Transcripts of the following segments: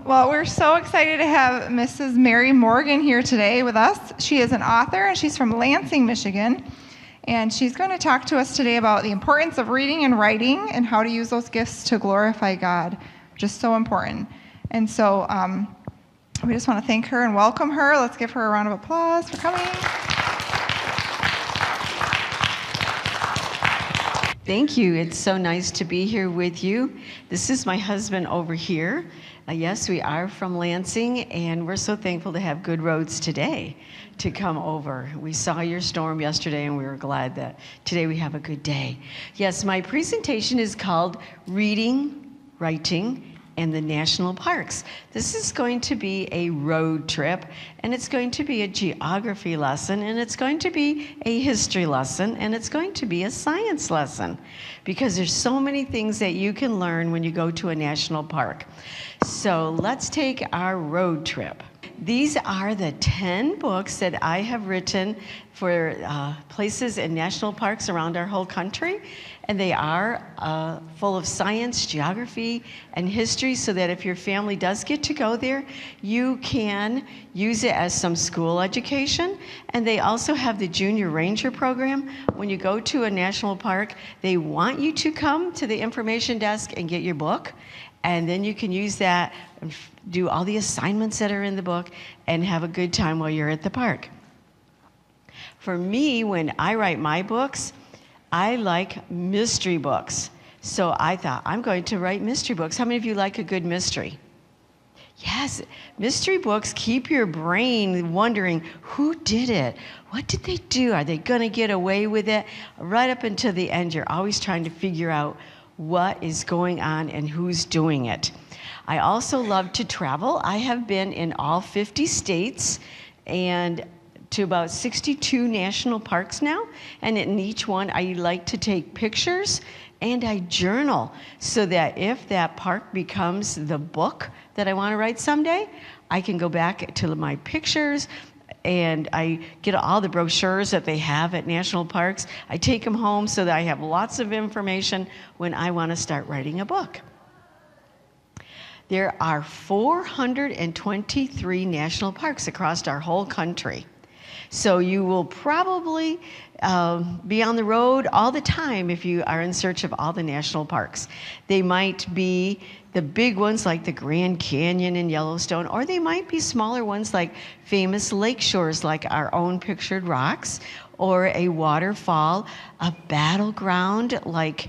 Well, we're so excited to have Mrs. Mary Morgan here today with us. She is an author, and she's from Lansing, Michigan. And she's going to talk to us today about the importance of reading and writing and how to use those gifts to glorify God, which is so important. And so we just want to thank her and welcome her. Let's give her a round of applause for coming. Thank you. It's so nice to be here with you. This is my husband over here. Yes, we are from Lansing, and we're so thankful to have good roads today to come over. We saw your storm yesterday, and we were glad that today we have a good day. Yes, my presentation is called Reading, Writing, and the National Parks. This is going to be a road trip, and it's going to be a geography lesson, and it's going to be a history lesson, and it's going to be a science lesson, because there's so many things that you can learn when you go to a national park. So let's take our road trip. These are the 10 books that I have written for places and national parks around our whole country. And they are full of science, geography, and history, so that if your family does get to go there, you can use it as some school education. And they also have the Junior Ranger program. When you go to a national park, they want you to come to the information desk and get your book. And then you can use that and do all the assignments that are in the book and have a good time while you're at the park. For me, when I write my books, I like mystery books. So I thought, I'm going to write mystery books. How many of you like a good mystery? Yes, mystery books keep your brain wondering, who did it? What did they do? Are they going to get away with it? Right up until the end, you're always trying to figure out what is going on and who's doing it. I also love to travel. I have been in all 50 states and to about 62 national parks now, and in each one I like to take pictures and I journal, so that if that park becomes the book that I want to write someday, I can go back to my pictures and I get all the brochures that they have at national parks. I take them home so that I have lots of information when I want to start writing a book. There are 423 national parks across our whole country. So you will probably be on the road all the time if you are in search of all the national parks. They might be the big ones like the Grand Canyon in Yellowstone, or they might be smaller ones like famous lake shores like our own Pictured Rocks, or a waterfall, a battleground like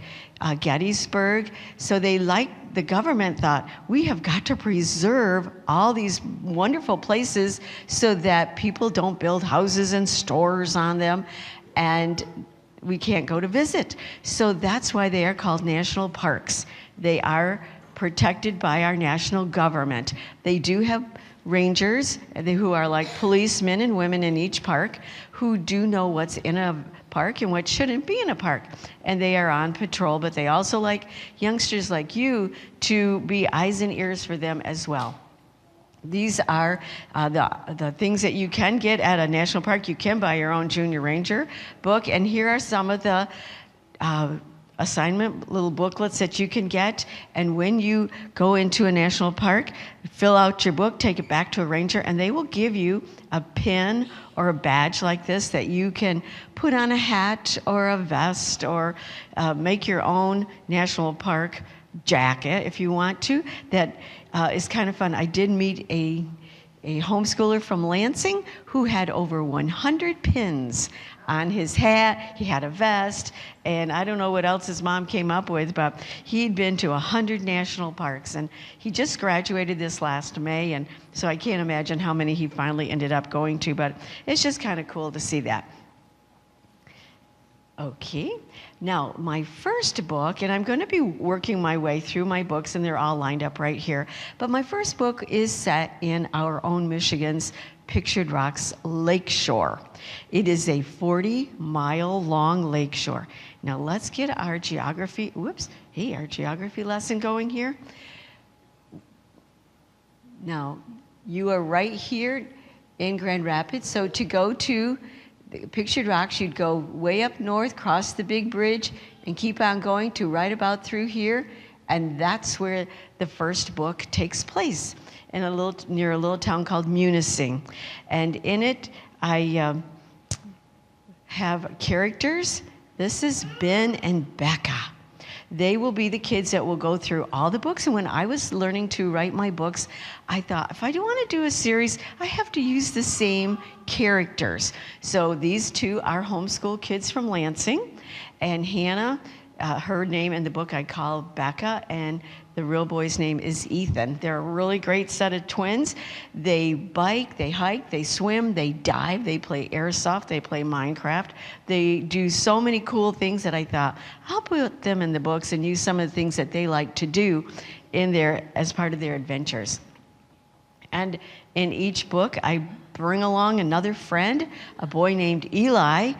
Gettysburg. So the government thought, we have got to preserve all these wonderful places so that people don't build houses and stores on them and we can't go to visit. So that's why they are called national parks. They are protected by our national government. They do have rangers who are like policemen and women in each park who do know what's in a park and what shouldn't be in a park. And they are on patrol, but they also like youngsters like you to be eyes and ears for them as well. These are the things that you can get at a national park. You can buy your own Junior Ranger book, and here are some of the assignment little booklets that you can get. And when you go into a national park, fill out your book, take it back to a ranger, and they will give you a pin or a badge like this that you can put on a hat or a vest, or make your own national park jacket if you want to. That is kind of fun. I did meet a homeschooler from Lansing who had over 100 pins on his hat. He had a vest, and I don't know what else his mom came up with, but he'd been to 100 national parks, and he just graduated this last May, and so I can't imagine how many he finally ended up going to, but it's just kind of cool to see that. Okay, now my first book, and I'm going to be working my way through my books, and they're all lined up right here, but my first book is set in our own Michigan's Pictured Rocks lakeshore. It is a 40-mile long lakeshore. Now let's get our geography, our geography lesson going here. Now, you are right here in Grand Rapids, so to go to the Pictured Rocks, you'd go way up north, cross the big bridge, and keep on going to right about through here, And that's where the first book takes place, near a little town called Munising. And in it, I have characters. This is Ben and Becca. They will be the kids that will go through all the books. And when I was learning to write my books, I thought, if I do want to do a series, I have to use the same characters. So these two are homeschool kids from Lansing. And Hannah, her name in the book I call Becca, and the real boy's name is Ethan. They're a really great set of twins. They bike, they hike, they swim, they dive, they play airsoft, they play Minecraft. They do so many cool things that I thought, I'll put them in the books and use some of the things that they like to do in there as part of their adventures. And in each book, I bring along another friend, a boy named Eli,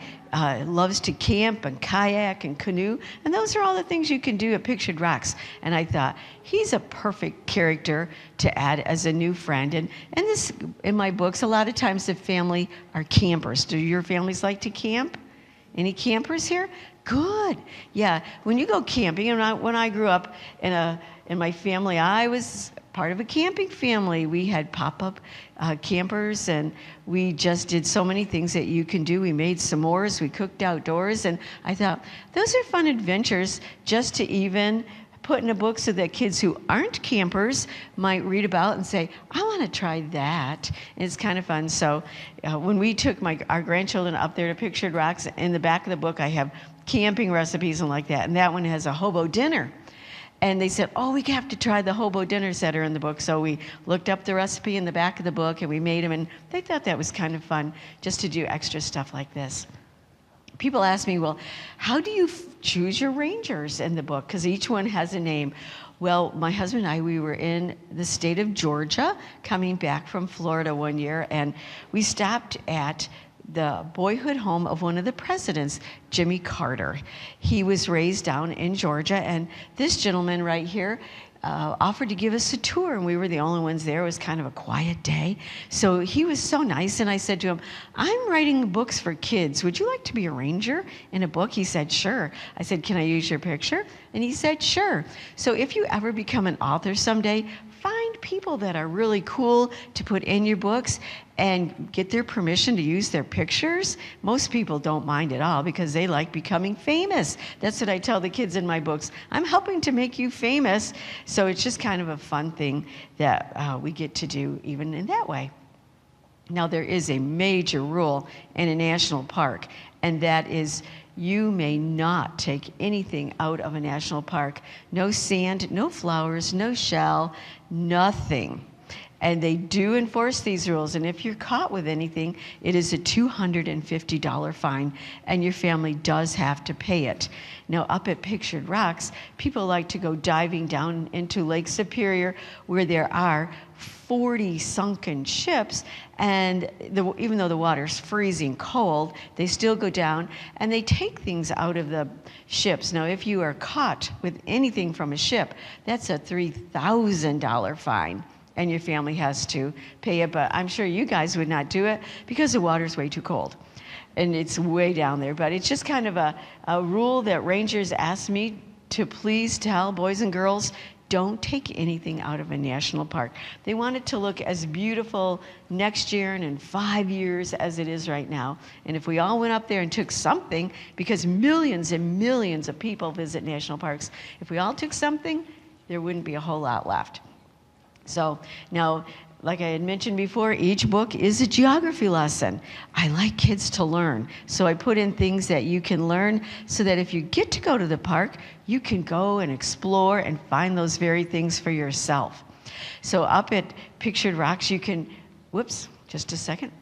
loves to camp and kayak and canoe, and those are all the things you can do at Pictured Rocks. And I thought, he's a perfect character to add as a new friend. And this, in my books, a lot of times the family are campers. Do your families like to camp? Any campers here? Good. Yeah, when you go camping, and when I grew up in my family, I was part of a camping family. We had pop-up campers, and we just did so many things that you can do. We made s'mores, we cooked outdoors, and I thought, those are fun adventures just to even put in a book so that kids who aren't campers might read about and say, I want to try that. And it's kind of fun. So when we took our grandchildren up there to Pictured Rocks, in the back of the book I have camping recipes and like that, and that one has a hobo dinner. And they said, oh, we have to try the hobo dinners that are in the book. So we looked up the recipe in the back of the book, and we made them, and they thought that was kind of fun just to do extra stuff like this. People ask me, well, how do you choose your rangers in the book? Because each one has a name. Well, my husband and I, we were in the state of Georgia, coming back from Florida one year, and we stopped at the boyhood home of one of the presidents, Jimmy Carter. He was raised down in Georgia, and this gentleman right here offered to give us a tour, and we were the only ones there. It was kind of a quiet day. So he was so nice, and I said to him, I'm writing books for kids. Would you like to be a ranger in a book? He said, sure. I said, can I use your picture? And he said, sure. So if you ever become an author someday, find people that are really cool to put in your books and get their permission to use their pictures. Most people don't mind at all because they like becoming famous. That's what I tell the kids in my books. I'm helping to make you famous. So it's just kind of a fun thing that we get to do even in that way. Now, there is a major rule in a national park, and that is you may not take anything out of a national park. No sand, no flowers, no shell, nothing. And they do enforce these rules, and if you're caught with anything, it is a $250 fine, and your family does have to pay it. Now, up at Pictured Rocks, people like to go diving down into Lake Superior, where there are 40 sunken ships, and even though the water's freezing cold, they still go down, and they take things out of the ships. Now, if you are caught with anything from a ship, that's a $3,000 fine. And your family has to pay it, but I'm sure you guys would not do it because the water's way too cold. And it's way down there, but it's just kind of a rule that rangers ask me to please tell boys and girls, don't take anything out of a national park. They want it to look as beautiful next year and in 5 years as it is right now. And if we all went up there and took something, because millions and millions of people visit national parks, if we all took something, there wouldn't be a whole lot left. So now, like I had mentioned before, each book is a geography lesson. I like kids to learn, so I put in things that you can learn so that if you get to go to the park, you can go and explore and find those very things for yourself. So up at Pictured Rocks, you can, just a second,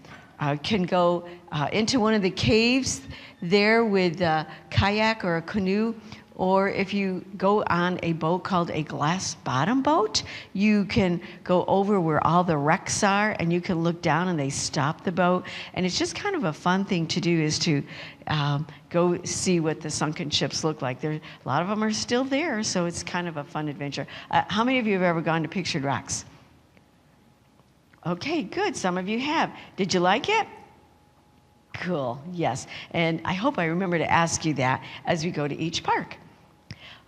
can go into one of the caves there with a kayak or a canoe. Or if you go on a boat called a glass bottom boat, you can go over where all the wrecks are, and you can look down and they stop the boat. And it's just kind of a fun thing to do, is to go see what the sunken ships look like. A lot of them are still there, so it's kind of a fun adventure. How many of you have ever gone to Pictured Rocks? Okay, good. Some of you have. Did you like it? Cool, yes. And I hope I remember to ask you that as we go to each park.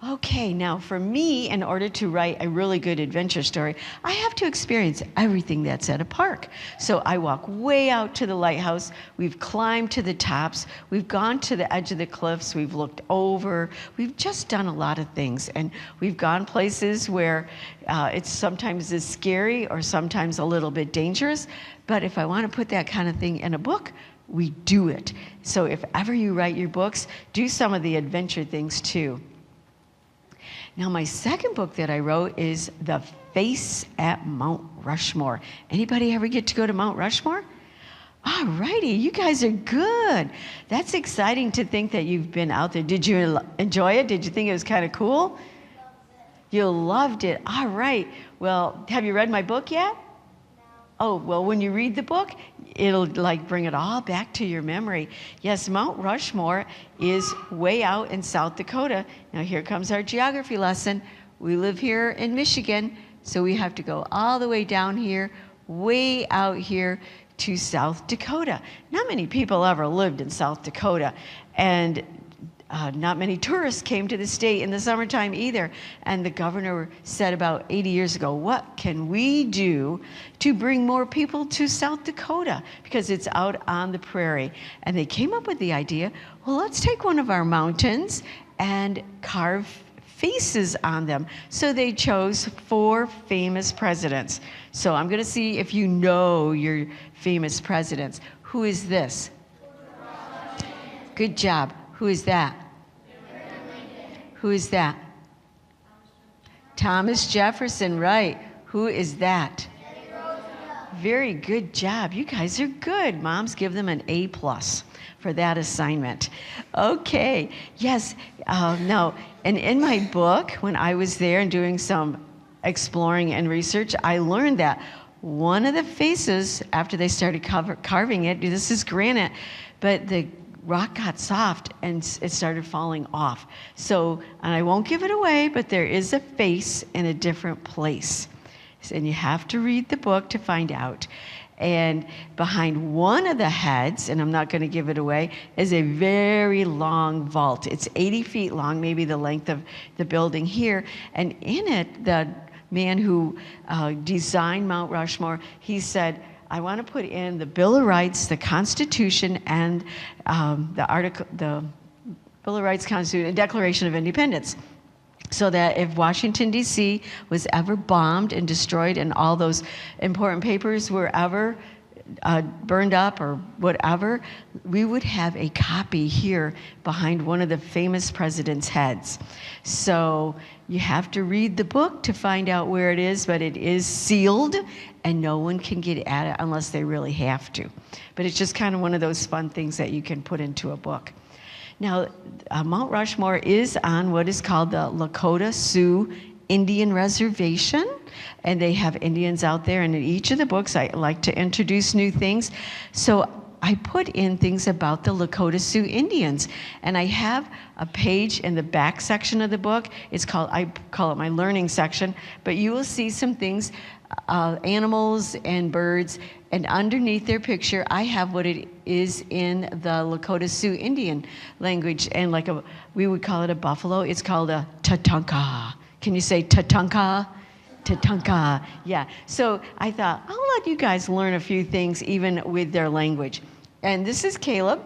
Okay, now for me, in order to write a really good adventure story, I have to experience everything that's at a park. So I walk way out to the lighthouse. We've climbed to the tops. We've gone to the edge of the cliffs. We've looked over. We've just done a lot of things. And we've gone places where it's sometimes is scary or sometimes a little bit dangerous. But if I want to put that kind of thing in a book, we do it. So if ever you write your books, do some of the adventure things too. Now, my second book that I wrote is The Face at Mount Rushmore. Anybody ever get to go to Mount Rushmore? All righty, you guys are good. That's exciting to think that you've been out there. Did you enjoy it? Did you think it was kind of cool? You loved it. All right. Well, have you read my book yet? Oh, well, when you read the book, it'll like bring it all back to your memory. Yes, Mount Rushmore is way out in South Dakota. Now here comes our geography lesson. We live here in Michigan, so we have to go all the way down here, way out here to South Dakota. Not many people ever lived in South Dakota, and not many tourists came to the state in the summertime either. And the governor said about 80 years ago, what can we do to bring more people to South Dakota? Because it's out on the prairie. And they came up with the idea, well, let's take one of our mountains and carve faces on them. So they chose 4 famous presidents. So I'm going to see if you know your famous presidents. Who is this? Good job. Who is that? Who is that? Thomas Jefferson, right. Who is that? Very good job. You guys are good. Moms, give them an A+ for that assignment. Okay, yes, no. And in my book, when I was there and doing some exploring and research, I learned that one of the faces, after they started carving it, this is granite, but the rock got soft and it started falling off. So, and I won't give it away, but there is a face in a different place. And you have to read the book to find out. And behind one of the heads, and I'm not going to give it away, is a very long vault. It's 80 feet long, maybe the length of the building here. And in it, the man who designed Mount Rushmore, he said, I want to put in the Bill of Rights, the Constitution, and the Bill of Rights, Constitution, and Declaration of Independence. So that if Washington, D.C. was ever bombed and destroyed and all those important papers were ever burned up or whatever, we would have a copy here behind one of the famous president's heads. So you have to read the book to find out where it is, but it is sealed and no one can get at it unless they really have to. But it's just kind of one of those fun things that you can put into a book. Now, Mount Rushmore is on what is called the Lakota Sioux Indian Reservation, and they have Indians out there, and in each of the books I like to introduce new things. So I put in things about the Lakota Sioux Indians, and I have a page in the back section of the book. It's called, I call it my learning section, but you will see some things, animals and birds, and underneath their picture, I have what it is in the Lakota Sioux Indian language, and like we would call it a buffalo. It's called a tatunka. Can you say tatunka? Tatunka, yeah. So I thought, I'll let you guys learn a few things even with their language. And this is Caleb.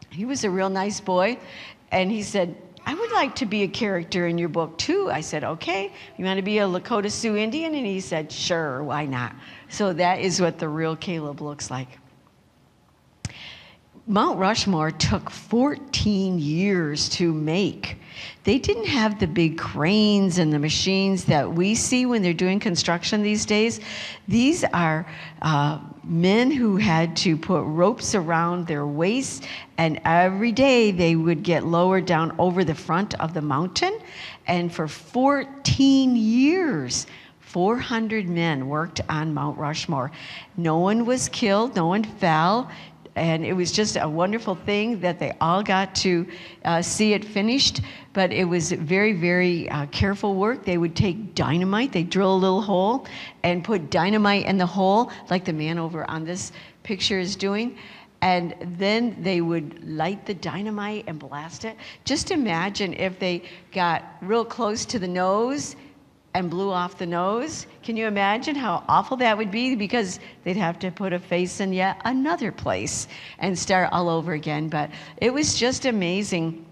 He was a real nice boy, and he said, I would like to be a character in your book too. I said, okay, you want to be a Lakota Sioux Indian? And he said, sure, why not? So that is what the real Caleb looks like. Mount Rushmore took 14 years to make. They didn't have the big cranes and the machines that we see when they're doing construction these days. These are men who had to put ropes around their waists, and every day they would get lowered down over the front of the mountain. And for 14 years, 400 men worked on Mount Rushmore. No one was killed, no one fell. And it was just a wonderful thing that they all got to see it finished. But it was very, very careful work. They would take dynamite, they'd drill a little hole and put dynamite in the hole, like the man over on this picture is doing. and then they would light the dynamite and blast it. Just imagine if they got real close to the nose and blew off the nose. Can you imagine how awful that would be? Because they'd have to put a face in yet another place and start all over again. But it was just amazing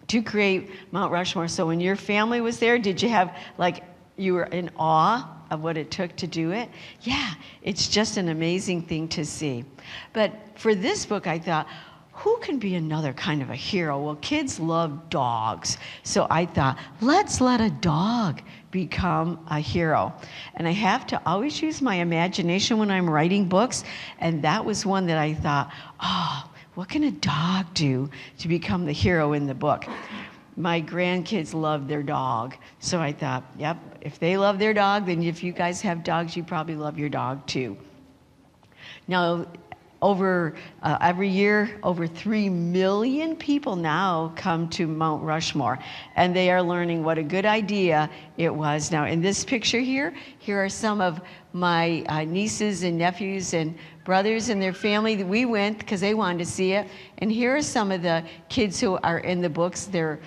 to create Mount Rushmore. So when your family was there, did you have, like, you were in awe of what it took to do it? Yeah, it's just an amazing thing to see. But for this book, I thought, who can be another kind of a hero? Well, kids love dogs. So I thought, let's let a dog become a hero. And I have to always use my imagination when I'm writing books. And that was one that I thought, oh, what can a dog do to become the hero in the book? My grandkids love their dog. So I thought, yep, if they love their dog, then if you guys have dogs, you probably love your dog too. Now, every year, over 3 million people now come to Mount Rushmore, and they are learning what a good idea it was. Now, in this picture here are some of my nieces and nephews and brothers and their family. We went because they wanted to see it. And here are some of the kids who are in the books. They're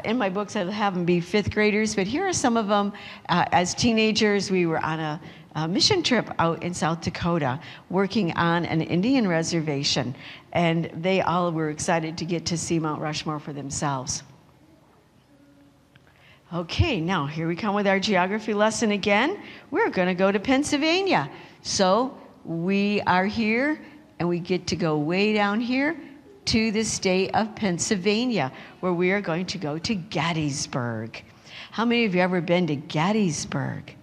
in my books, I have them be 5th graders, but here are some of them. As teenagers, we were on a mission trip out in South Dakota working on an Indian reservation, and they all were excited to get to see Mount Rushmore for themselves. Okay, now here we come with our geography lesson again. We're going to go to Pennsylvania. So we are here, and we get to go way down here to the state of Pennsylvania, where we are going to go to Gettysburg. How many of you ever been to Gettysburg?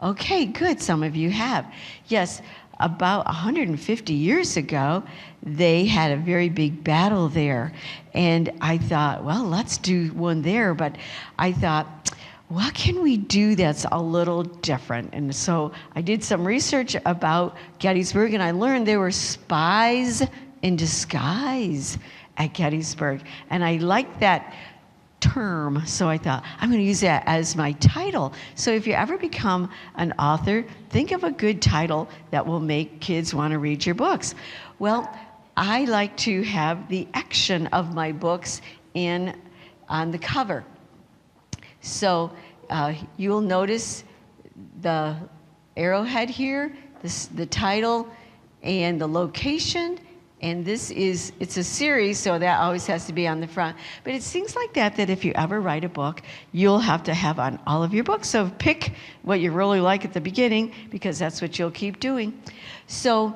Okay, good. Some of you have. Yes, about 150 years ago, they had a very big battle there. And I thought, well, let's do one there. But I thought, what can we do that's a little different? And so I did some research about Gettysburg, and I learned there were spies in disguise at Gettysburg. And I liked that term, so I thought, I'm going to use that as my title. So if you ever become an author, think of a good title that will make kids want to read your books. Well, I like to have the action of my books on the cover. So you'll notice the arrowhead here, the title, and the location. And it's a series, so that always has to be on the front. But it's things like that if you ever write a book, you'll have to have on all of your books. So pick what you really like at the beginning, because that's what you'll keep doing. So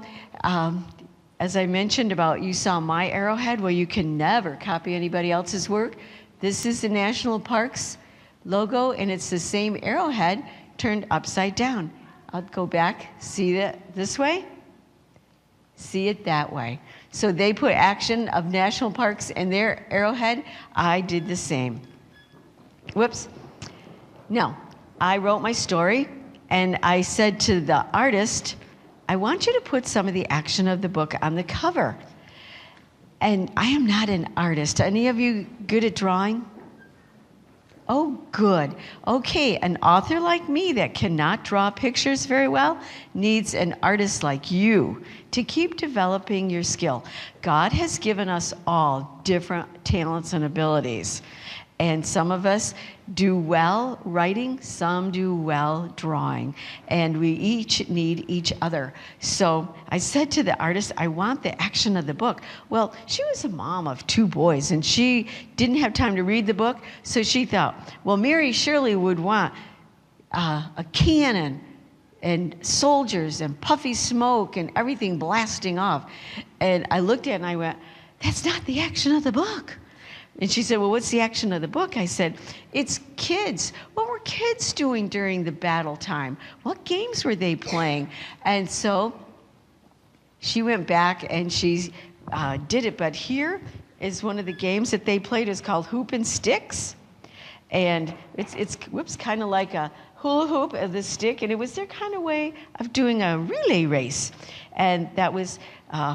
as I mentioned about, you saw my arrowhead. Well, you can never copy anybody else's work. This is the National Parks logo, and it's the same arrowhead turned upside down. I'll go back, see that this way, see it that way. So they put action of national parks in their arrowhead. I did the same. Whoops. No, I wrote my story, and I said to the artist, I want you to put some of the action of the book on the cover. And I am not an artist. Any of you good at drawing? Oh, good. Okay, an author like me that cannot draw pictures very well needs an artist like you to keep developing your skill. God has given us all different talents and abilities. And some of us do well writing, some do well drawing, and we each need each other. So I said to the artist, I want the action of the book. Well, she was a mom of 2 boys, and she didn't have time to read the book, so she thought, well, Mary Shirley would want a cannon and soldiers and puffy smoke and everything blasting off. And I looked at it and I went, that's not the action of the book. And she said, well, what's the action of the book? I said, it's kids. What were kids doing during the battle time? What games were they playing? And so she went back and she did it. But here is one of the games that they played. It's called Hoop and Sticks. And it's kind of like a hula hoop of the stick. And it was their kind of way of doing a relay race. And that was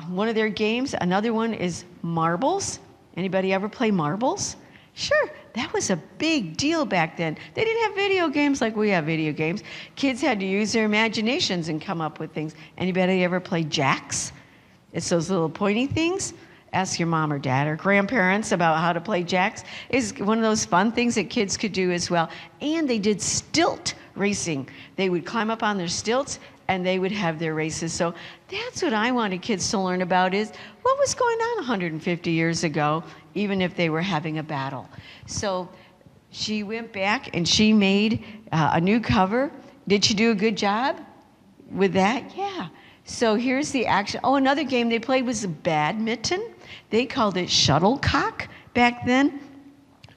one of their games. Another one is marbles. Anybody ever play marbles? Sure, that was a big deal back then. They didn't have video games like we have video games. Kids had to use their imaginations and come up with things. Anybody ever play jacks? It's those little pointy things. Ask your mom or dad or grandparents about how to play jacks. It's one of those fun things that kids could do as well. And they did stilt racing. They would climb up on their stilts and they would have their races. So that's what I wanted kids to learn about, is what was going on 150 years ago, even if they were having a battle. So she went back and she made a new cover. Did she do a good job with that? Yeah. So here's the action. Oh, another game they played was badminton. They called it shuttlecock back then.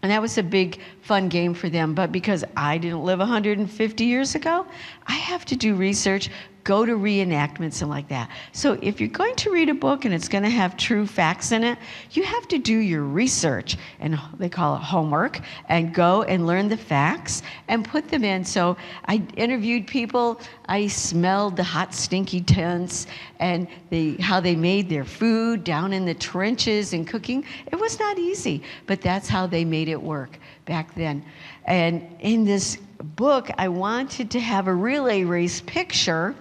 And that was a big, fun game for them. But because I didn't live 150 years ago, I have to do research, go to reenactments and like that. So if you're going to read a book and it's going to have true facts in it, you have to do your research, and they call it homework, and go and learn the facts and put them in. So I interviewed people. I smelled the hot, stinky tents and how they made their food down in the trenches and cooking. It was not easy, but that's how they made it work back then. And in this book, I wanted to have a relay race picture.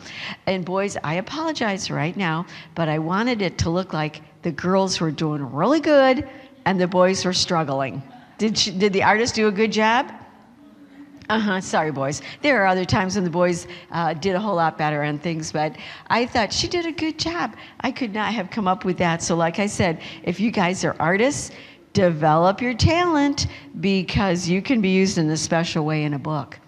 And boys, I apologize right now, but I wanted it to look like the girls were doing really good and the boys were struggling. Did the artist do a good job? Sorry, boys. There are other times when the boys did a whole lot better on things, but I thought she did a good job. I could not have come up with that. So like I said, if you guys are artists, develop your talent, because you can be used in a special way in a book.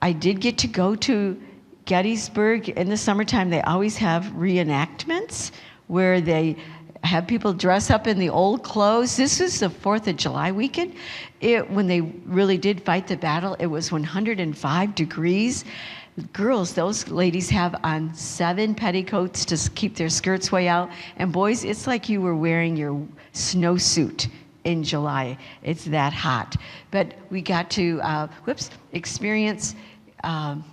I did get to go to Gettysburg in the summertime. They always have reenactments where they have people dress up in the old clothes. This was the 4th of July weekend. When they really did fight the battle, it was 105 degrees. Girls, those ladies have on 7 petticoats to keep their skirts way out. And boys, it's like you were wearing your snowsuit in July. It's that hot. But we got to, experience, with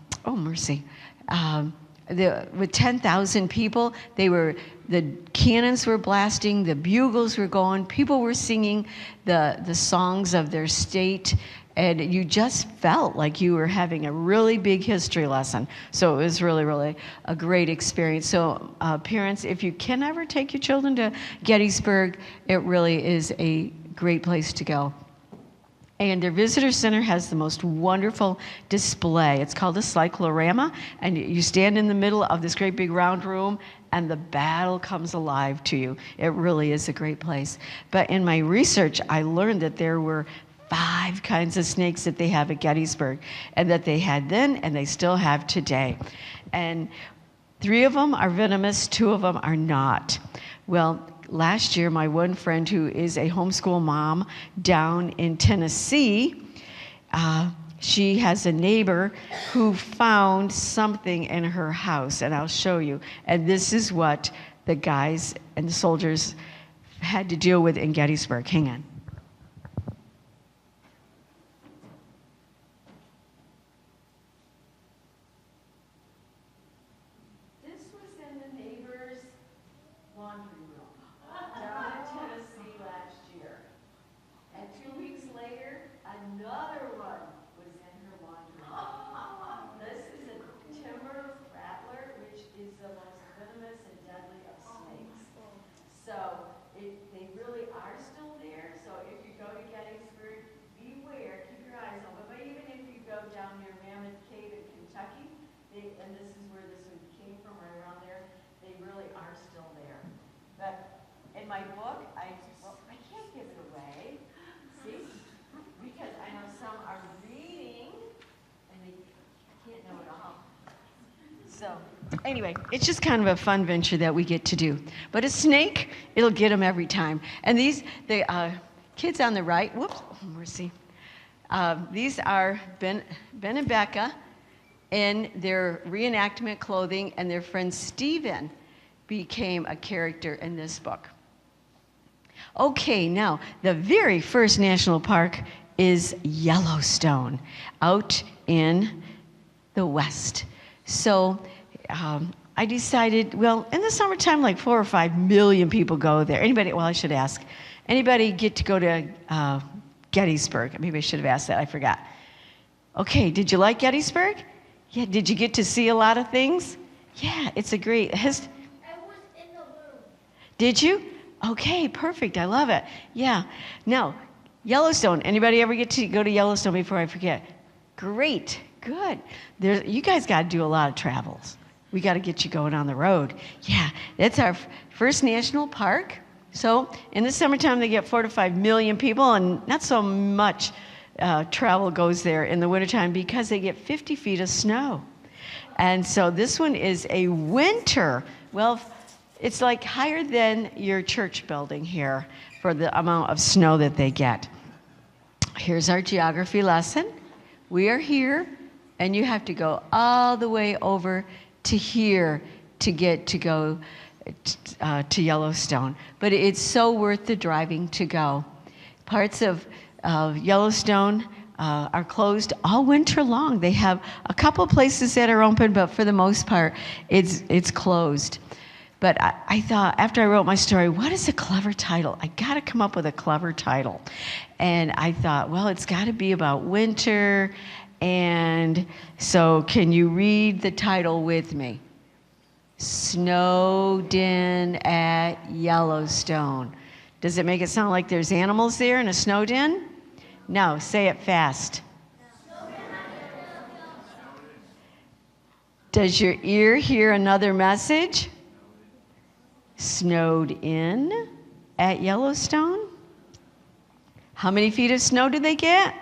10,000 people, the cannons were blasting, the bugles were going, people were singing the songs of their state, and you just felt like you were having a really big history lesson. So it was really, really a great experience. So parents, if you can ever take your children to Gettysburg, it really is a great place to go. And their visitor center has the most wonderful display. It's called a cyclorama, and you stand in the middle of this great big round room, and the battle comes alive to you. It really is a great place. But in my research, I learned that there were 5 kinds of snakes that they have at Gettysburg, and that they had then and they still have today. And 3 of them are venomous, 2 of them are not. Well, last year, my one friend who is a homeschool mom down in Tennessee, she has a neighbor who found something in her house, and I'll show you. And this is what the guys and the soldiers had to deal with in Gettysburg. Hang on. This was in the neighbor's laundry room down in Tennessee last year. And 2 weeks later, another one was in her laundry room. This is a timber rattler, which is the most venomous and deadly of snakes. So they really are still there. So if you go to Gettysburg, beware, keep your eyes open. But even if you go down near Mammoth Cave in Kentucky, and this is where this one came from, right around there, they really are still there. But in my book, I can't give it away, see? Because I know some are reading, and they can't know it all. So anyway, it's just kind of a fun venture that we get to do. But a snake, it'll get them every time. And the kids on the right, whoops, mercy. These are Ben and Becca in their reenactment clothing, and their friend Stephen became a character in this book. Okay, now, the very first national park is Yellowstone, out in the West. So I decided, well, in the summertime, like 4 or 5 million people go there. Anybody, well, I should ask, anybody get to go to Gettysburg? Maybe I should have asked that, I forgot. Okay, did you like Gettysburg? Yeah, did you get to see a lot of things? Yeah, it's a great, I was in the Did you? Okay, perfect. I love it. Yeah. Now, Yellowstone. Anybody ever get to go to Yellowstone before I forget? Great. Good. You guys got to do a lot of travels. We got to get you going on the road. Yeah, it's our first national park. So in the summertime, they get 4 to 5 million people, and not so much travel goes there in the wintertime because they get 50 feet of snow. And so this one is a winter. Well, it's like higher than your church building here for the amount of snow that they get. Here's our geography lesson. We are here, and you have to go all the way over to here to get to go to Yellowstone. But it's so worth the driving to go. Parts of Yellowstone are closed all winter long. They have a couple places that are open, but for the most part, it's closed. But I thought, after I wrote my story, what is a clever title? I got to come up with a clever title. And I thought, well, it's got to be about winter. And so can you read the title with me? Snowed in at Yellowstone. Does it make it sound like there's animals there in a snow den? No, say it fast. Does your ear hear another message? Snowed in at Yellowstone. How many feet of snow did they get?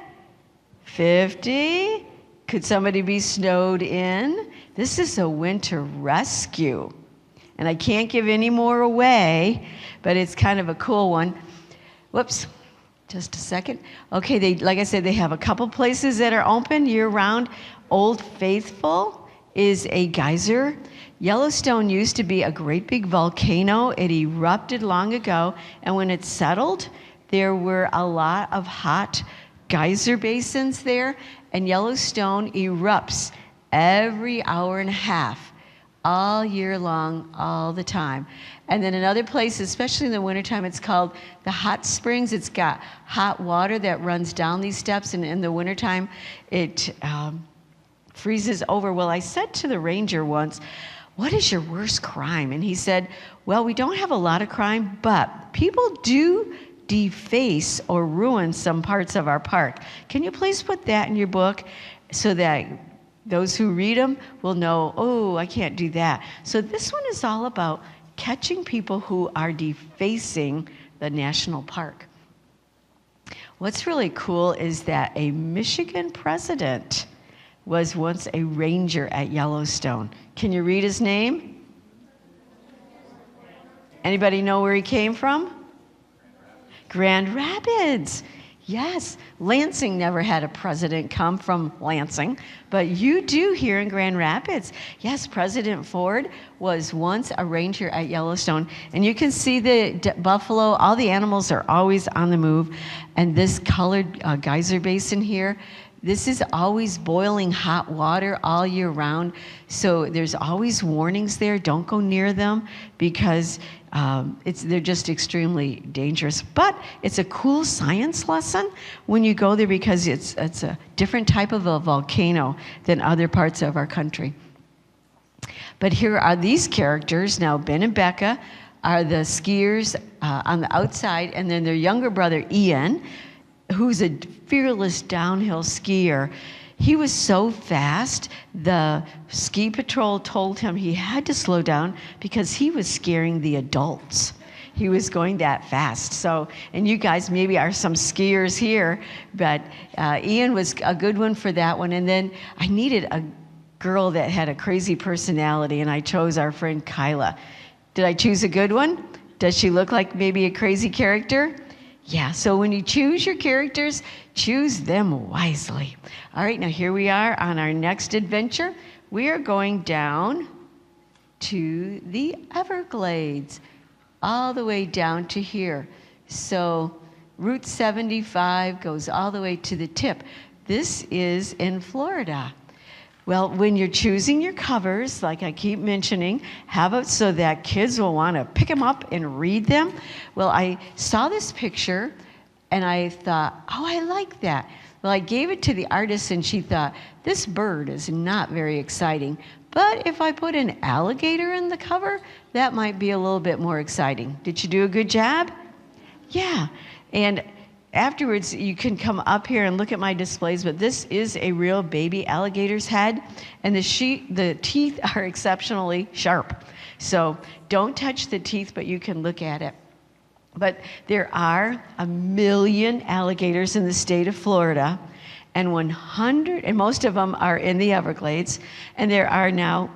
50. Could somebody be snowed in? This is a winter rescue. And I can't give any more away, but it's kind of a cool one. Whoops, just a second. Okay, like I said, they have a couple places that are open year-round. Old Faithful is a geyser. Yellowstone used to be a great big volcano. It erupted long ago, and when it settled, there were a lot of hot geyser basins there, and Yellowstone erupts every hour and a half, all year long, all the time. And then in other places, especially in the wintertime, it's called the hot springs. It's got hot water that runs down these steps, and in the wintertime, it freezes over. Well, I said to the ranger once, what is your worst crime? And he said, well, we don't have a lot of crime, but people do deface or ruin some parts of our park. Can you please put that in your book so that those who read them will know, oh, I can't do that. So this one is all about catching people who are defacing the national park. What's really cool is that a Michigan president was once a ranger at Yellowstone. Can you read his name? Anybody know where he came from? Grand Rapids. Yes, Lansing never had a president come from Lansing, but you do here in Grand Rapids. Yes, President Ford was once a ranger at Yellowstone, and you can see the buffalo. All the animals are always on the move, and this colored geyser basin here, this is always boiling hot water all year round, so there's always warnings there. Don't go near them because they're just extremely dangerous. But it's a cool science lesson when you go there because it's a different type of a volcano than other parts of our country. But here are these characters. Now, Ben and Becca are the skiers on the outside, and then their younger brother, Ian, who's a fearless downhill skier. He was so fast, the ski patrol told him he had to slow down because he was scaring the adults. He was going that fast. So, and you guys maybe are some skiers here, but Ian was a good one for that one. And then I needed a girl that had a crazy personality, and I chose our friend Kyla. Did I choose a good one? Does she look like maybe a crazy character? Yeah, so when you choose your characters, choose them wisely. All right, now here we are on our next adventure. We are going down to the Everglades, all the way down to here. So Route 75 goes all the way to the tip. This is in Florida. Well, when you're choosing your covers, like I keep mentioning, have it so that kids will want to pick them up and read them. Well, I saw this picture and I thought, oh, I like that. Well, I gave it to the artist and she thought, this bird is not very exciting, but if I put an alligator in the cover, that might be a little bit more exciting. Did you do a good job? Yeah. And afterwards, you can come up here and look at my displays, but this is a real baby alligator's head, and the teeth are exceptionally sharp. So don't touch the teeth, but you can look at it. But there are 1 million alligators in the state of Florida, and most of them are in the Everglades, and there are now,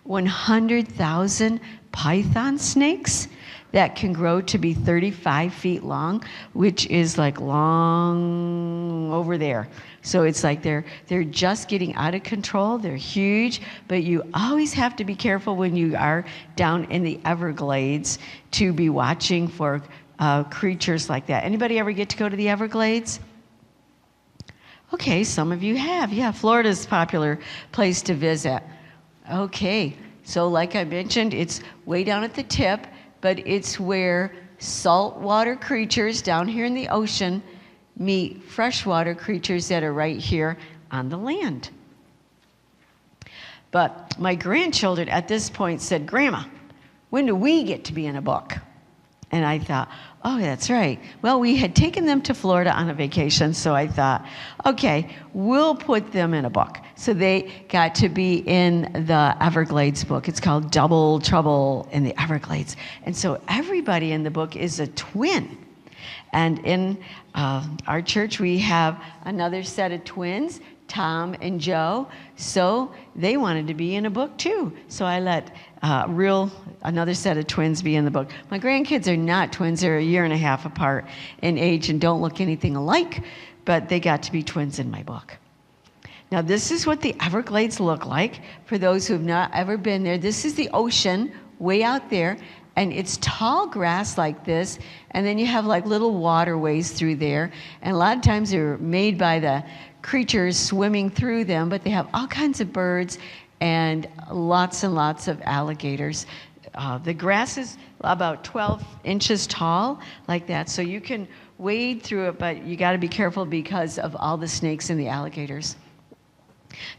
100,000 python snakes that can grow to be 35 feet long, which is like long over there. So it's like they're just getting out of control. They're huge, but you always have to be careful when you are down in the Everglades to be watching for creatures like that. Anybody ever get to go to the Everglades? Okay, some of you have. Yeah, Florida's a popular place to visit. Okay, so like I mentioned, it's way down at the tip, but it's where saltwater creatures down here in the ocean meet freshwater creatures that are right here on the land. But my grandchildren at this point said, "Grandma, when do we get to be in a book?" And I thought, oh, that's right. Well, we had taken them to Florida on a vacation, so I thought, okay, we'll put them in a book. So they got to be in the Everglades book. It's called Double Trouble in the Everglades. And so everybody in the book is a twin. And in our church, we have another set of twins, Tom and Joe. So they wanted to be in a book too. So I let another set of twins be in the book. My grandkids are not twins. They're 1.5 years apart in age and don't look anything alike, but they got to be twins in my book. Now this is what the Everglades look like for those who have not ever been there. This is the ocean way out there, and it's tall grass like this, and then you have like little waterways through there, and a lot of times they're made by the creatures swimming through them, but they have all kinds of birds and lots of alligators. The grass is about 12 inches tall, like that, so you can wade through it, but you got to be careful because of all the snakes and the alligators.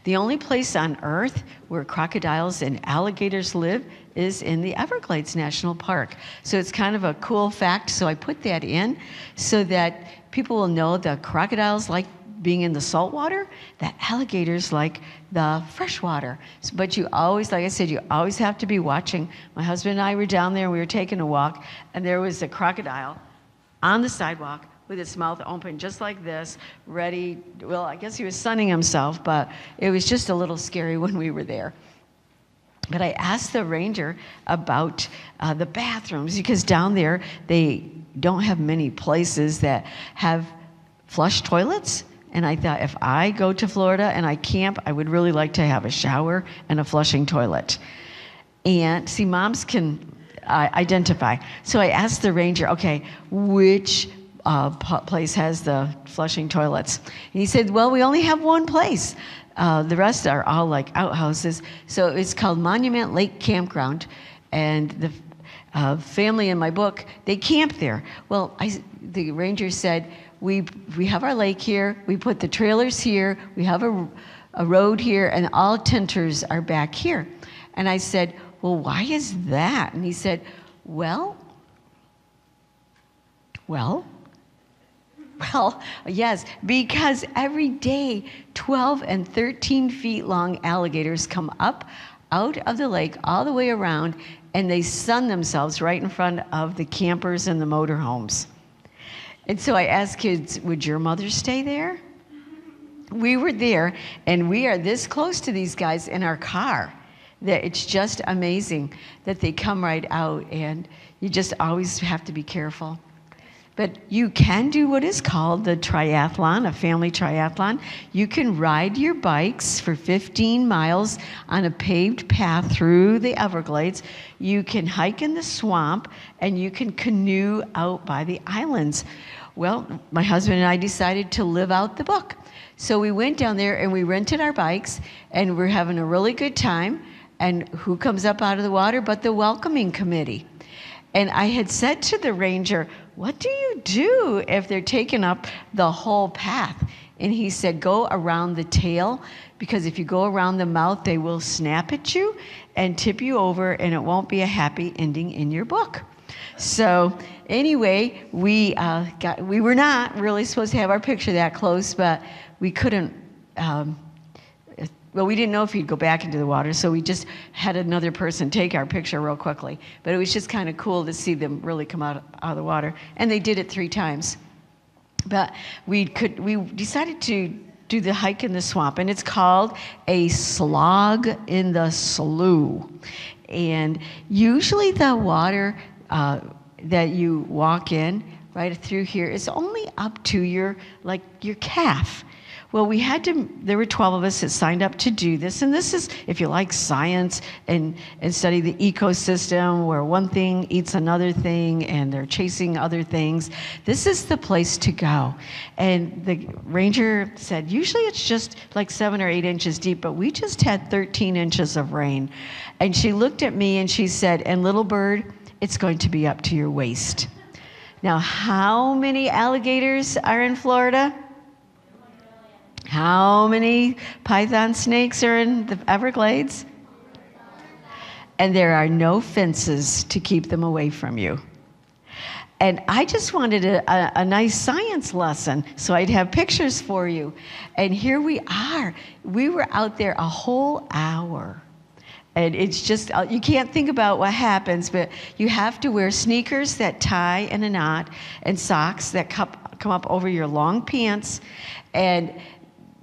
The only place on earth where crocodiles and alligators live is in the Everglades National Park. So it's kind of a cool fact, so I put that in so that people will know the crocodiles like being in the salt water, the alligators like the fresh water. But you always, like I said, you always have to be watching. My husband and I were down there, we were taking a walk, and there was a crocodile on the sidewalk with its mouth open just like this, ready. Well, I guess he was sunning himself, but it was just a little scary when we were there. But I asked the ranger about the bathrooms, because down there they don't have many places that have flush toilets. And I thought, if I go to Florida and I camp, I would really like to have a shower and a flushing toilet. And see, moms can identify. So I asked the ranger, okay, which place has the flushing toilets? And he said, well, we only have one place. The rest are all like outhouses. So it's called Monument Lake Campground. And the family in my book, they camp there. Well, the ranger said, we have our lake here, we put the trailers here, we have a road here, and all tenters are back here. And I said, well, why is that? And he said, well, yes, because every day 12 and 13 feet long alligators come up out of the lake all the way around, and they sun themselves right in front of the campers and the motorhomes. And so I asked kids, would your mother stay there? We were there, and we are this close to these guys in our car that it's just amazing that they come right out, and you just always have to be careful. But you can do what is called the triathlon, a family triathlon. You can ride your bikes for 15 miles on a paved path through the Everglades. You can hike in the swamp, and you can canoe out by the islands. Well, my husband and I decided to live out the book. So we went down there and we rented our bikes, and we're having a really good time. And who comes up out of the water but the welcoming committee? And I had said to the ranger, what do you do if they're taking up the whole path? And he said, go around the tail, because if you go around the mouth, they will snap at you and tip you over, and it won't be a happy ending in your book. So anyway, we were not really supposed to have our picture that close, but we couldn't, well, we didn't know if he'd go back into the water, so we just had another person take our picture real quickly. But it was just kind of cool to see them really come out of the water. And they did it 3 times. But we decided to do the hike in the swamp, and it's called a slog in the slough. And usually the water that you walk in right through here is only up to your calf. Well, there were 12 of us that signed up to do this. And this is, if you like science and study the ecosystem where one thing eats another thing and they're chasing other things, this is the place to go. And the ranger said, usually it's just like 7 or 8 inches deep, but we just had 13 inches of rain. And she looked at me and she said, and little bird, it's going to be up to your waist. Now, how many alligators are in Florida? How many python snakes are in the Everglades? And there are no fences to keep them away from you. And I just wanted a nice science lesson, so I'd have pictures for you. And here we are. We were out there a whole hour. And it's just, you can't think about what happens, but you have to wear sneakers that tie in a knot and socks that come up over your long pants. And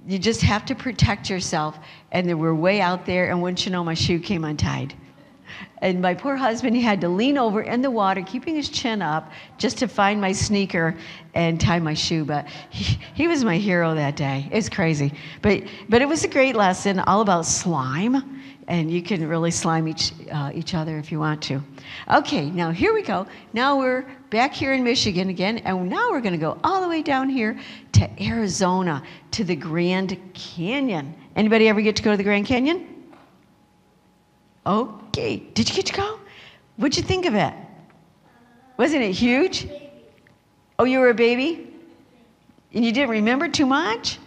you just have to protect yourself. And we're way out there, and wouldn't you know, my shoe came untied. And my poor husband, he had to lean over in the water, keeping his chin up, just to find my sneaker and tie my shoe. But he was my hero that day. It's crazy. But it was a great lesson, all about slime. And you can really slime each other if you want to. Okay, now here we go. Now we're back here in Michigan again, and now we're going to go all the way down here to Arizona, to the Grand Canyon. Anybody ever get to go to the Grand Canyon? Okay, did you get to go? What'd you think of it? Wasn't it huge? Oh, you were a baby? And you didn't remember too much?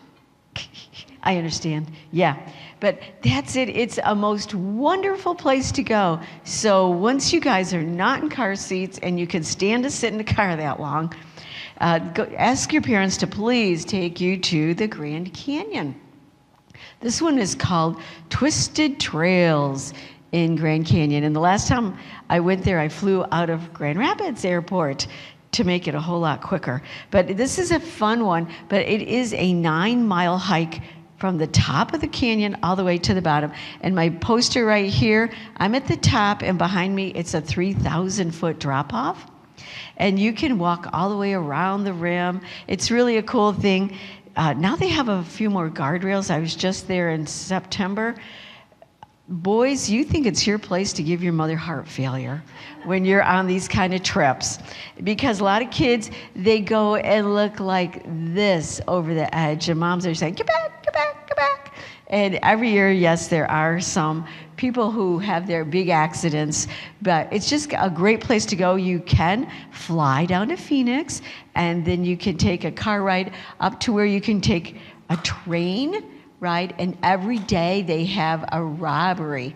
I understand, yeah. But that's it. It's a most wonderful place to go. So once you guys are not in car seats and you can stand to sit in the car that long, ask your parents to please take you to the Grand Canyon. This one is called Twisted Trails in Grand Canyon. And the last time I went there, I flew out of Grand Rapids Airport to make it a whole lot quicker. But this is a fun one, but it is a 9-mile hike from the top of the canyon all the way to the bottom. And my poster right here, I'm at the top, and behind me, it's a 3,000-foot drop-off. And you can walk all the way around the rim. It's really a cool thing. Now they have a few more guardrails. I was just there in September. Boys, you think it's your place to give your mother heart failure when you're on these kind of trips. Because a lot of kids, they go and look like this over the edge. And moms are saying, get back, get back, get back. And every year, yes, there are some people who have their big accidents. But it's just a great place to go. You can fly down to Phoenix, and then you can take a car ride up to where you can take a train ride, and every day they have a robbery.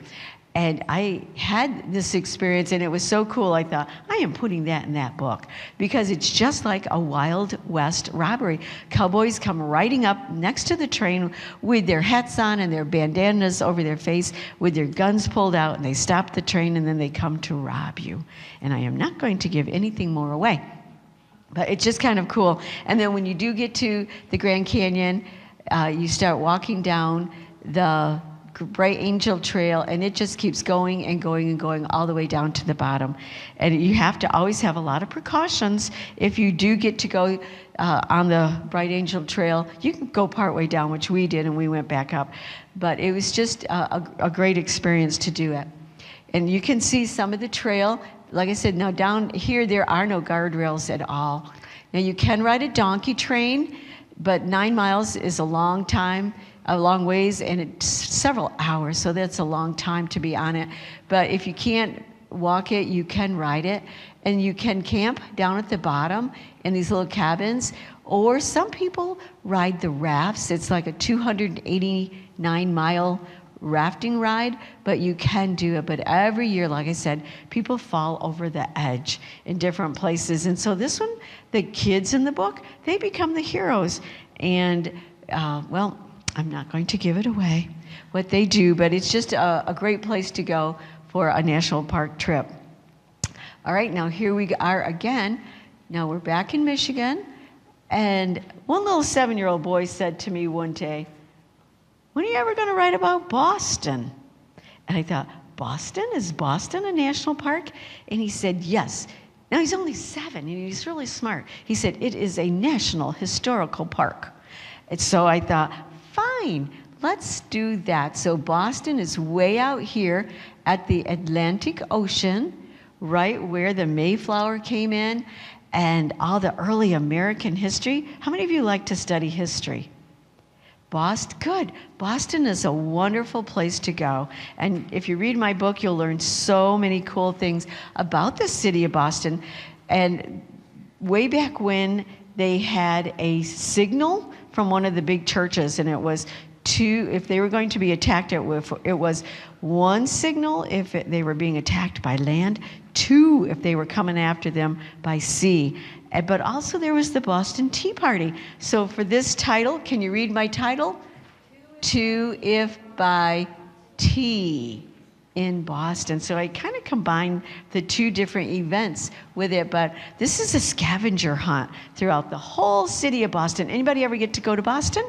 And I had this experience, and it was so cool. I thought, I am putting that in that book, because it's just like a Wild West robbery. Cowboys come riding up next to the train with their hats on and their bandanas over their face with their guns pulled out, and they stop the train, and then they come to rob you. And I am not going to give anything more away, but it's just kind of cool. And then when you do get to the Grand Canyon, you start walking down the Bright Angel Trail, and it just keeps going and going and going all the way down to the bottom. And you have to always have a lot of precautions if you do get to go on the Bright Angel Trail. You can go partway down, which we did, and we went back up. But it was just a great experience to do it. And you can see some of the trail. Like I said, now down here, there are no guardrails at all. Now you can ride a donkey train, but 9 miles is a long time, a long ways, and it's several hours, so that's a long time to be on it. But if you can't walk it, you can ride it, and you can camp down at the bottom in these little cabins, or some people ride the rafts. It's like a 289-mile rafting ride, but you can do it. But every year, like I said, people fall over the edge in different places. And so this one, the kids in the book, they become the heroes. And, well, I'm not going to give it away, what they do, but it's just a great place to go for a national park trip. All right, now here we are again. Now we're back in Michigan. And one little 7-year-old boy said to me one day, "When are you ever going to write about Boston?" And I thought, Boston? Is Boston a national park? And he said, yes. Now he's only 7 and he's really smart. He said, it is a national historical park. And so I thought, fine, let's do that. So Boston is way out here at the Atlantic Ocean, right where the Mayflower came in and all the early American history. How many of you like to study history? Boston, good. Boston is a wonderful place to go. And if you read my book, you'll learn so many cool things about the city of Boston. And way back when, they had a signal from one of the big churches, and it was if they were going to be attacked, it was 1 signal if they were being attacked by land, 2 if they were coming after them by sea. But also there was the Boston Tea Party. So for this title, can you read my title? To If by Tea in Boston. So I kind of combined the 2 different events with it, but this is a scavenger hunt throughout the whole city of Boston. Anybody ever get to go to Boston?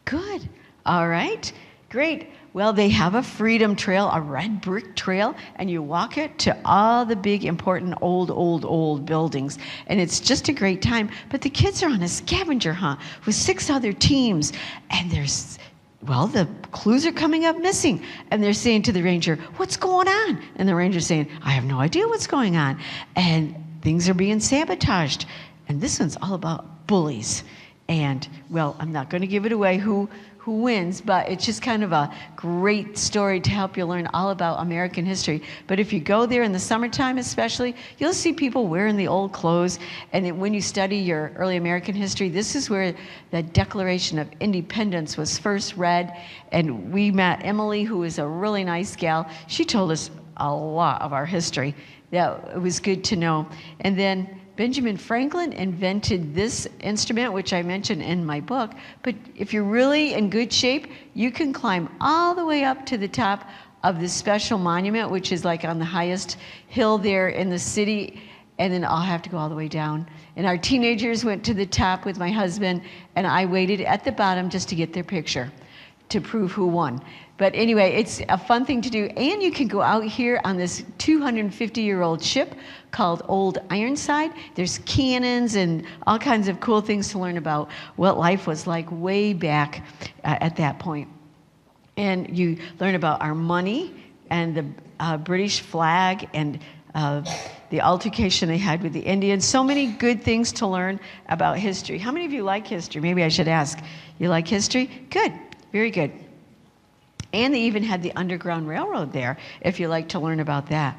Good. All right. Great. Well, they have a freedom trail, a red brick trail, and you walk it to all the big, important, old buildings. And it's just a great time. But the kids are on a scavenger hunt with 6 other teams. And the clues are coming up missing. And they're saying to the ranger, "What's going on?" And the ranger's saying, "I have no idea what's going on." And things are being sabotaged. And this one's all about bullies. And, well, I'm not going to give it away who wins, but it's just kind of a great story to help you learn all about American history. But if you go there in the summertime especially, you'll see people wearing the old clothes. And when you study your early American history, this is where the Declaration of Independence was first read. And we met Emily, who is a really nice gal. She told us a lot of our history. That it was good to know. And then Benjamin Franklin invented this instrument, which I mentioned in my book. But if you're really in good shape, you can climb all the way up to the top of this special monument, which is like on the highest hill there in the city. And then I'll have to go all the way down. And our teenagers went to the top with my husband, and I waited at the bottom just to get their picture to prove who won. But anyway, it's a fun thing to do. And you can go out here on this 250-year-old ship called Old Ironside. There's cannons and all kinds of cool things to learn about what life was like way back at that point. And you learn about our money and the British flag and the altercation they had with the Indians. So many good things to learn about history. How many of you like history? Maybe I should ask. You like history? Good. Very good. And they even had the Underground Railroad there, if you like to learn about that.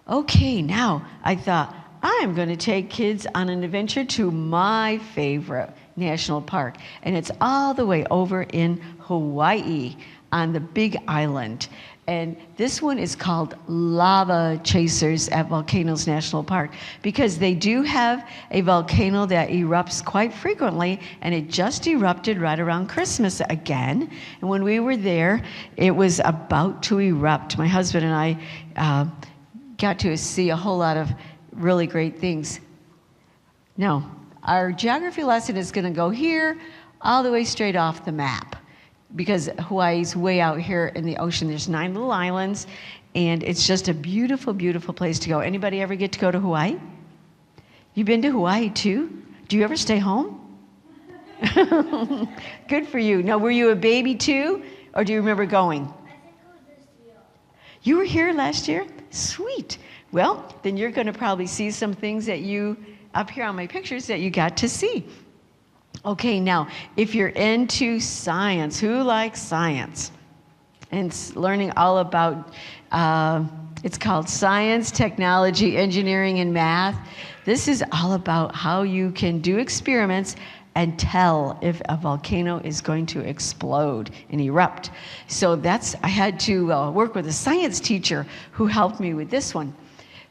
Okay, now I thought, I'm going to take kids on an adventure to my favorite national park. And it's all the way over in Hawaii on the Big Island. And this one is called Lava Chasers at Volcanoes National Park because they do have a volcano that erupts quite frequently, and it just erupted right around Christmas again. And when we were there, it was about to erupt. My husband and I got to see a whole lot of really great things. Now, our geography lesson is going to go here all the way straight off the map, because Hawaii's way out here in the ocean. There's 9 little islands, and it's just a beautiful, beautiful place to go. Anybody ever get to go to Hawaii? You been to Hawaii too? Do you ever stay home? Good for you. Now, were you a baby too, or do you remember going? I think it was this year. You were here last year? Sweet. Well, then you're going to probably see some things that up here on my pictures that you got to see. Okay, now, if you're into science, who likes science? And learning all about It's called Science, Technology, Engineering, and Math. This is all about how you can do experiments and tell if a volcano is going to explode and erupt. So I had to work with a science teacher who helped me with this one.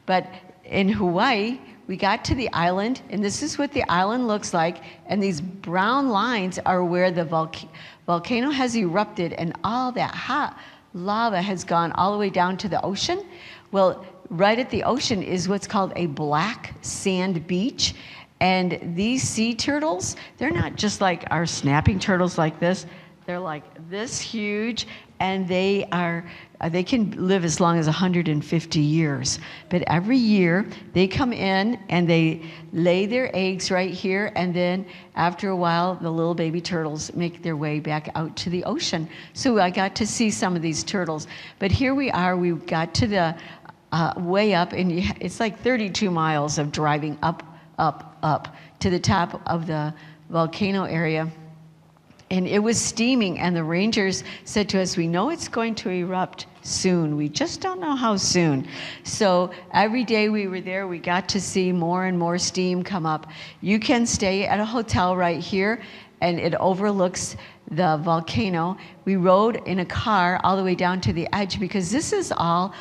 But in Hawaii, we got to the island, and this is what the island looks like, and these brown lines are where the volcano has erupted, and all that hot lava has gone all the way down to the ocean. Well, right at the ocean is what's called a black sand beach, and these sea turtles, they're not just like our snapping turtles like this. They're like this huge, and they can live as long as 150 years. But every year, they come in and they lay their eggs right here, and then after a while, the little baby turtles make their way back out to the ocean. So I got to see some of these turtles. But here we are, we got to the way up, and it's like 32 miles of driving up to the top of the volcano area. And it was steaming, and the rangers said to us, we know it's going to erupt soon. We just don't know how soon. So every day we were there, we got to see more and more steam come up. You can stay at a hotel right here, and it overlooks the volcano. We rode in a car all the way down to the edge, because this is all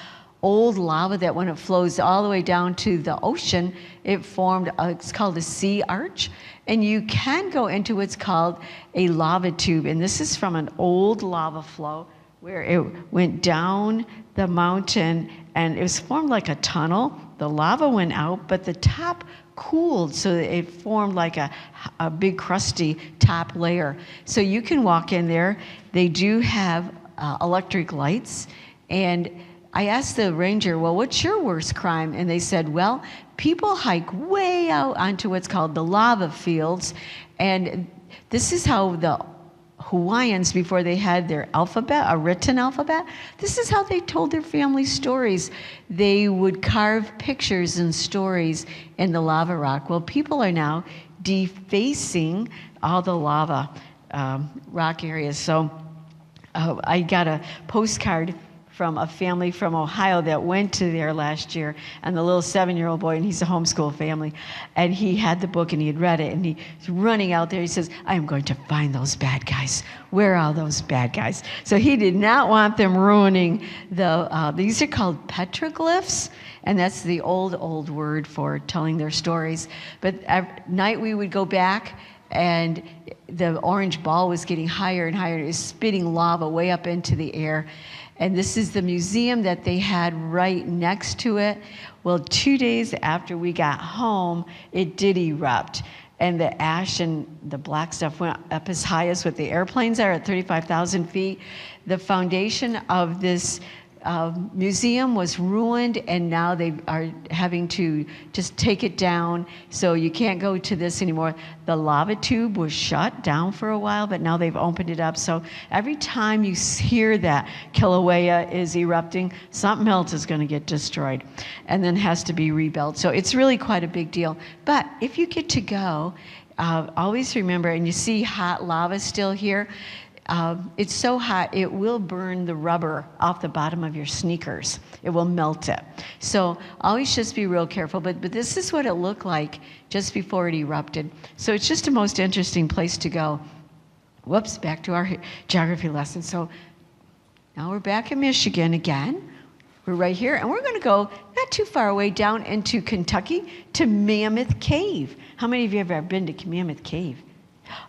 old lava that when it flows all the way down to the ocean, it formed, it's called a sea arch. And you can go into what's called a lava tube. And this is from an old lava flow where it went down the mountain, and it was formed like a tunnel. The lava went out, but the top cooled, so it formed like a big crusty top layer. So you can walk in there. They do have electric lights, and I asked the ranger, well, what's your worst crime? And they said, well, people hike way out onto what's called the lava fields. And this is how the Hawaiians, before they had their alphabet, a written alphabet, this is how they told their family stories. They would carve pictures and stories in the lava rock. Well, people are now defacing all the lava rock areas. So I got a postcard from a family from Ohio that went to there last year, and the little 7-year-old boy, and he's a homeschool family, and he had the book and he had read it, and he's running out there. He says, I am going to find those bad guys. Where are those bad guys? So he did not want them ruining these are called petroglyphs, and that's the old word for telling their stories. But at night we would go back, and the orange ball was getting higher and higher. It was spitting lava way up into the air. And this is the museum that they had right next to it. Well, 2 days after we got home, it did erupt. And the ash and the black stuff went up as high as what the airplanes are at 35,000 feet. The foundation of this museum was ruined, and now they are having to just take it down, so you can't go to this anymore. The lava tube was shut down for a while, but now they've opened it up. So every time you hear that Kilauea is erupting, something else is going to get destroyed and then has to be rebuilt. So it's really quite a big deal. But if you get to go, always remember, and you see hot lava still here, it's so hot, it will burn the rubber off the bottom of your sneakers. It will melt it. So always just be real careful. But this is what it looked like just before it erupted. So it's just a most interesting place to go. Whoops, back to our geography lesson. So now we're back in Michigan again. We're right here, and we're going to go not too far away down into Kentucky to Mammoth Cave. How many of you have ever been to Mammoth Cave?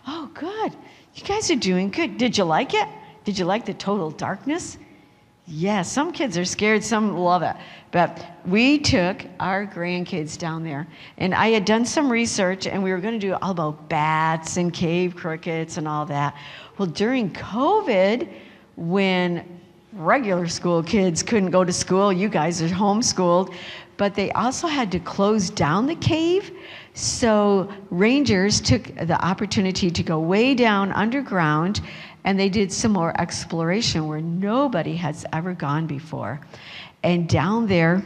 Oh, good. You guys are doing good. Did you like it? Did you like the total darkness? Yeah, some kids are scared, some love it. But we took our grandkids down there, and I had done some research, and we were going to do all about bats and cave crickets and all that. Well, during COVID, when regular school kids couldn't go to school, you guys are homeschooled, but they also had to close down the cave. So rangers took the opportunity to go way down underground, and they did some more exploration where nobody has ever gone before. And down there,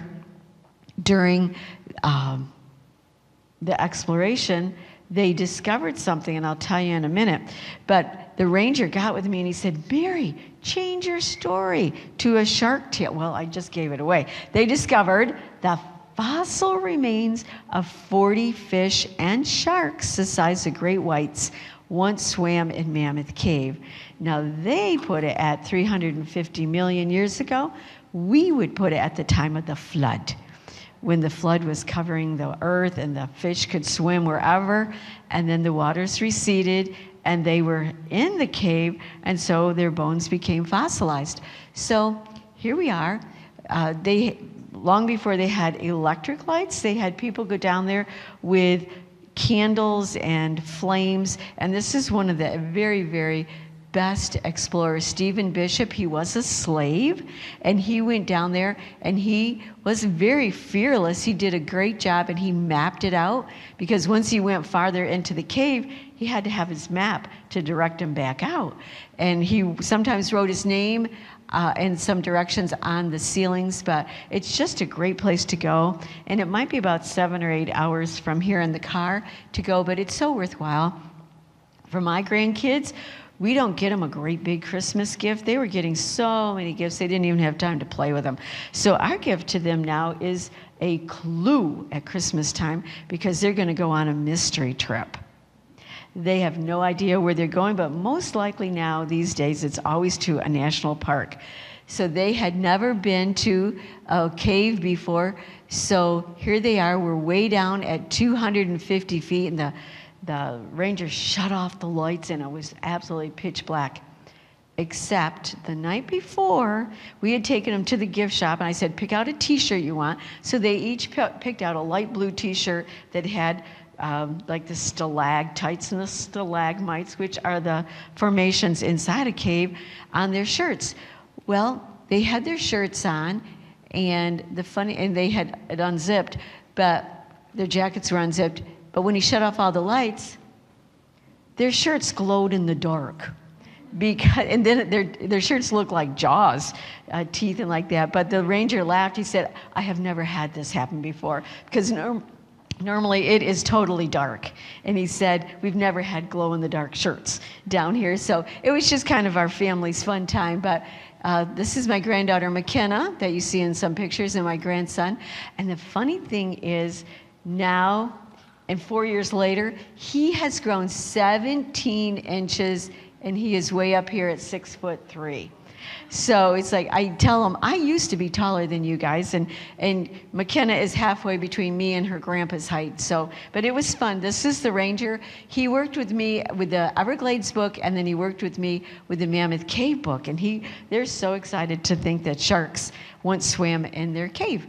during the exploration, they discovered something, and I'll tell you in a minute. But the ranger got with me and he said, Mary, change your story to a shark tale. Well, I just gave it away. They discovered the fossil remains of 40 fish and sharks the size of great whites once swam in Mammoth Cave. Now, they put it at 350 million years ago. We would put it at the time of the flood, when the flood was covering the earth and the fish could swim wherever, and then the waters receded and they were in the cave, and so their bones became fossilized. So here we are. Long before they had electric lights, they had people go down there with candles and flames, and this is one of the very, very best explorers, Stephen Bishop. He was a slave, and he went down there, and he was very fearless. He did a great job, and he mapped it out, because once he went farther into the cave, he had to have his map to direct him back out. And he sometimes wrote his name and some directions on the ceilings, but it's just a great place to go. And it might be about 7 or 8 hours from here in the car to go, but it's so worthwhile. For my grandkids, we don't get them a great big Christmas gift. They were getting so many gifts, they didn't even have time to play with them. So our gift to them now is a clue at Christmas time, because they're going to go on a mystery trip. They have no idea where they're going, but most likely now, these days, it's always to a national park. So they had never been to a cave before. So here they are. We're way down at 250 feet, and the ranger shut off the lights, and it was absolutely pitch black. Except the night before, we had taken them to the gift shop, and I said, pick out a t-shirt you want. So they each picked out a light blue t-shirt that had like the stalactites and the stalagmites, which are the formations inside a cave, on their shirts. Well, they had their shirts on, and they had it unzipped, but their jackets were unzipped. But when he shut off all the lights, their shirts glowed in the dark. And then their shirts looked like jaws, teeth and like that. But the ranger laughed. He said, I have never had this happen before, because normally it is totally dark. And he said, we've never had glow-in-the-dark shirts down here. So it was just kind of our family's fun time. But this is my granddaughter, McKenna, that you see in some pictures, and my grandson. And the funny thing is, now, and 4 years later, he has grown 17 inches, and he is way up here at 6'3". So it's like, I tell him, I used to be taller than you guys, and McKenna is halfway between me and her grandpa's height. So, but it was fun. This is the ranger. He worked with me with the Everglades book, and then he worked with me with the Mammoth Cave book, and they're so excited to think that sharks once swam in their cave.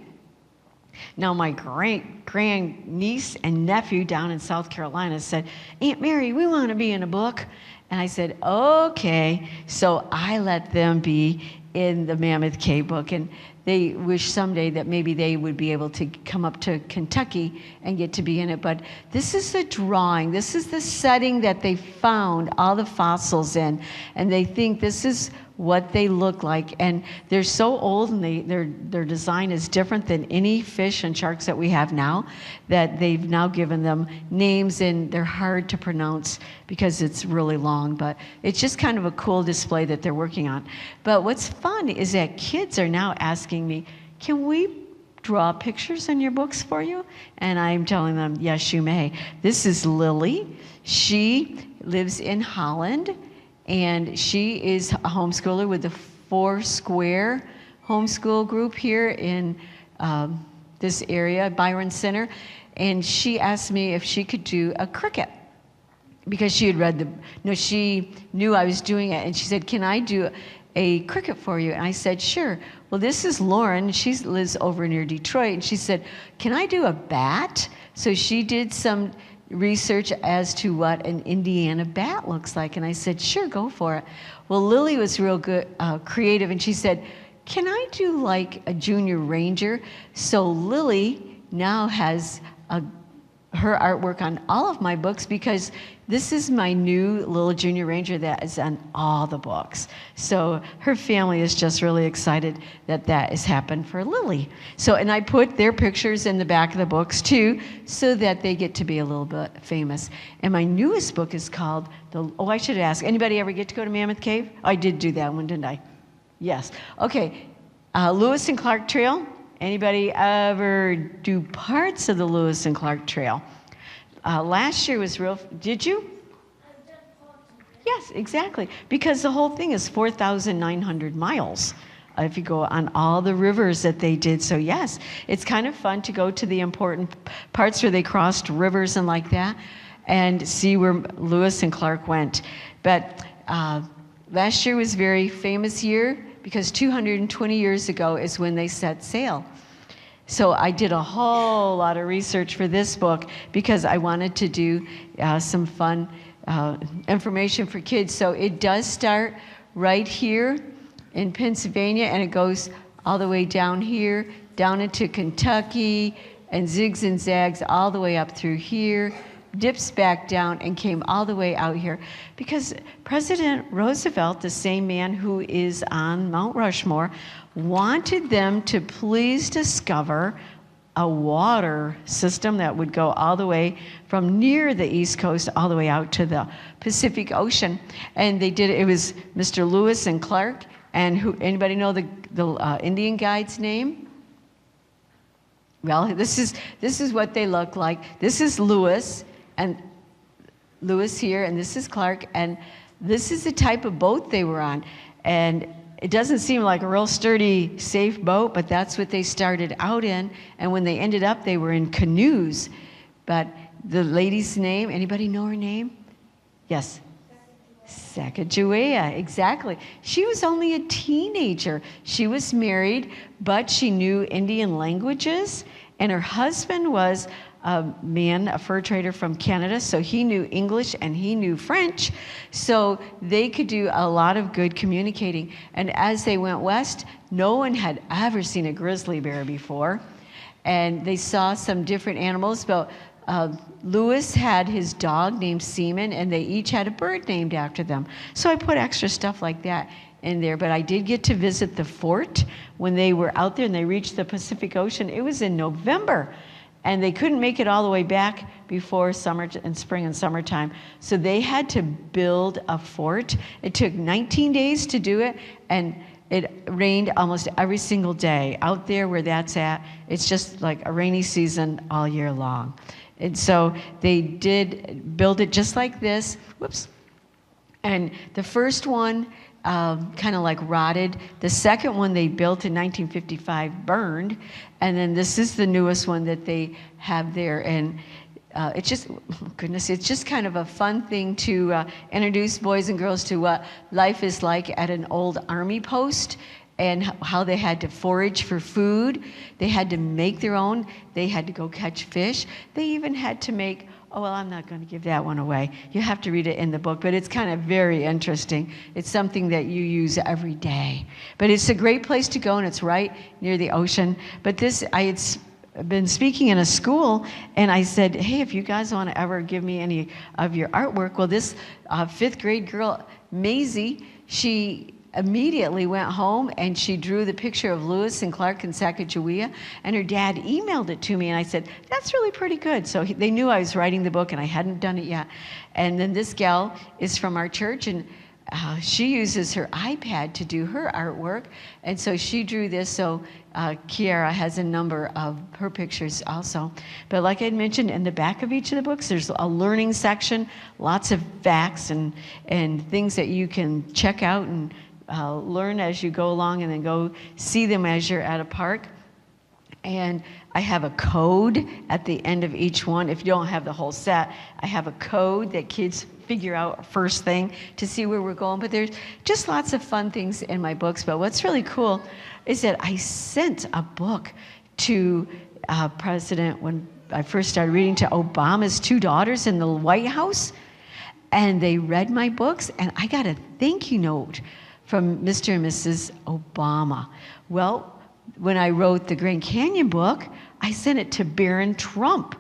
Now, my grand niece and nephew down in South Carolina said, Aunt Mary, we want to be in a book. And I said, okay. So I let them be in the Mammoth Cave book, and they wish someday that maybe they would be able to come up to Kentucky and get to be in it. But this is the drawing. This is the setting that they found all the fossils in, and they think this is what they look like. And they're so old, and their design is different than any fish and sharks that we have now, that they've now given them names, and they're hard to pronounce because it's really long. But it's just kind of a cool display that they're working on. But what's fun is that kids are now asking me, can we draw pictures in your books for you? And I'm telling them, yes, you may. This is Lily. She lives in Holland, and she is a homeschooler with the Four Square homeschool group here in this area, Byron Center. And she asked me if she could do a cricket, because she had she knew I was doing it. And she said, can I do a cricket for you? And I said, sure. Well, this is Lauren. She lives over near Detroit. And she said, can I do a bat? So she did some research as to what an Indiana bat looks like. And I said, sure, go for it. Well, Lily was real good, creative, and she said, can I do like a junior ranger? So Lily now has a her artwork on all of my books because this is my new little junior ranger that is on all the books. So her family is just really excited that that has happened for Lily. So, and I put their pictures in the back of the books too, so that they get to be a little bit famous. And my newest book is called, I should ask, anybody ever get to go to Mammoth Cave? I did do that one, didn't I? Yes. Okay, Lewis and Clark Trail. Anybody ever do parts of the Lewis and Clark Trail? Last year was real, did you? Yes, exactly. Because the whole thing is 4,900 miles if you go on all the rivers that they did. So yes, it's kind of fun to go to the important parts where they crossed rivers and like that and see where Lewis and Clark went. But last year was a very famous year because 220 years ago is when they set sail. So I did a whole lot of research for this book because I wanted to do some fun information for kids. So it does start right here in Pennsylvania, and it goes all the way down here, down into Kentucky, and zigs and zags all the way up through here, dips back down, and came all the way out here. Because President Roosevelt, the same man who is on Mount Rushmore, wanted them to please discover a water system that would go all the way from near the East Coast all the way out to the Pacific Ocean. And they did it. It was Mr. Lewis and Clark. And who? Anybody know the Indian guide's name? Well, this is what they look like. This is Lewis, and Lewis here, and this is Clark, and this is the type of boat they were on. And it doesn't seem like a real sturdy, safe boat, but that's what they started out in. And when they ended up, they were in canoes. But the lady's name, anybody know her name? Yes. Sacagawea, exactly. She was only a teenager. She was married, but she knew Indian languages, and her husband was a fur trader from Canada, so he knew English and he knew French, so they could do a lot of good communicating. And as they went west, no one had ever seen a grizzly bear before, and they saw some different animals, but Lewis had his dog named Seaman, and they each had a bird named after them. So I put extra stuff like that in there, but I did get to visit the fort when they were out there and they reached the Pacific Ocean. It was in November, and they couldn't make it all the way back before summer and spring and summertime. So they had to build a fort. It took 19 days to do it, and it rained almost every single day. Out there where that's at, it's just like a rainy season all year long. And so they did build it just like this. Whoops. And the first one kind of like rotted. The second one they built in 1955 burned. And then this is the newest one that they have there. And it's just, goodness, it's just kind of a fun thing to introduce boys and girls to what life is like at an old army post and how they had to forage for food. They had to make their own. They had to go catch fish. They even had to make, oh, well, I'm not going to give that one away. You have to read it in the book, but it's kind of very interesting. It's something that you use every day. But it's a great place to go, and it's right near the ocean. But this, I had been speaking in a school, and I said, hey, if you guys want to ever give me any of your artwork, well, this fifth grade girl, Maisie, she immediately went home and she drew the picture of Lewis and Clark and Sacagawea, and her dad emailed it to me, and I said, that's really pretty good. So they knew I was writing the book and I hadn't done it yet. And then this gal is from our church, and she uses her iPad to do her artwork, and so she drew this. So Kiara has a number of her pictures also. But like I mentioned, in the back of each of the books, there's a learning section, lots of facts and things that you can check out and learn as you go along, and then go see them as you're at a park. And I have a code at the end of each one. If you don't have the whole set, I have a code that kids figure out first thing to see where we're going. But there's just lots of fun things in my books. But what's really cool is that I sent a book to President, when I first started reading, to Obama's two daughters in the White House. And they read my books, and I got a thank you note from Mr. and Mrs. Obama. Well, when I wrote the Grand Canyon book, I sent it to Barron Trump,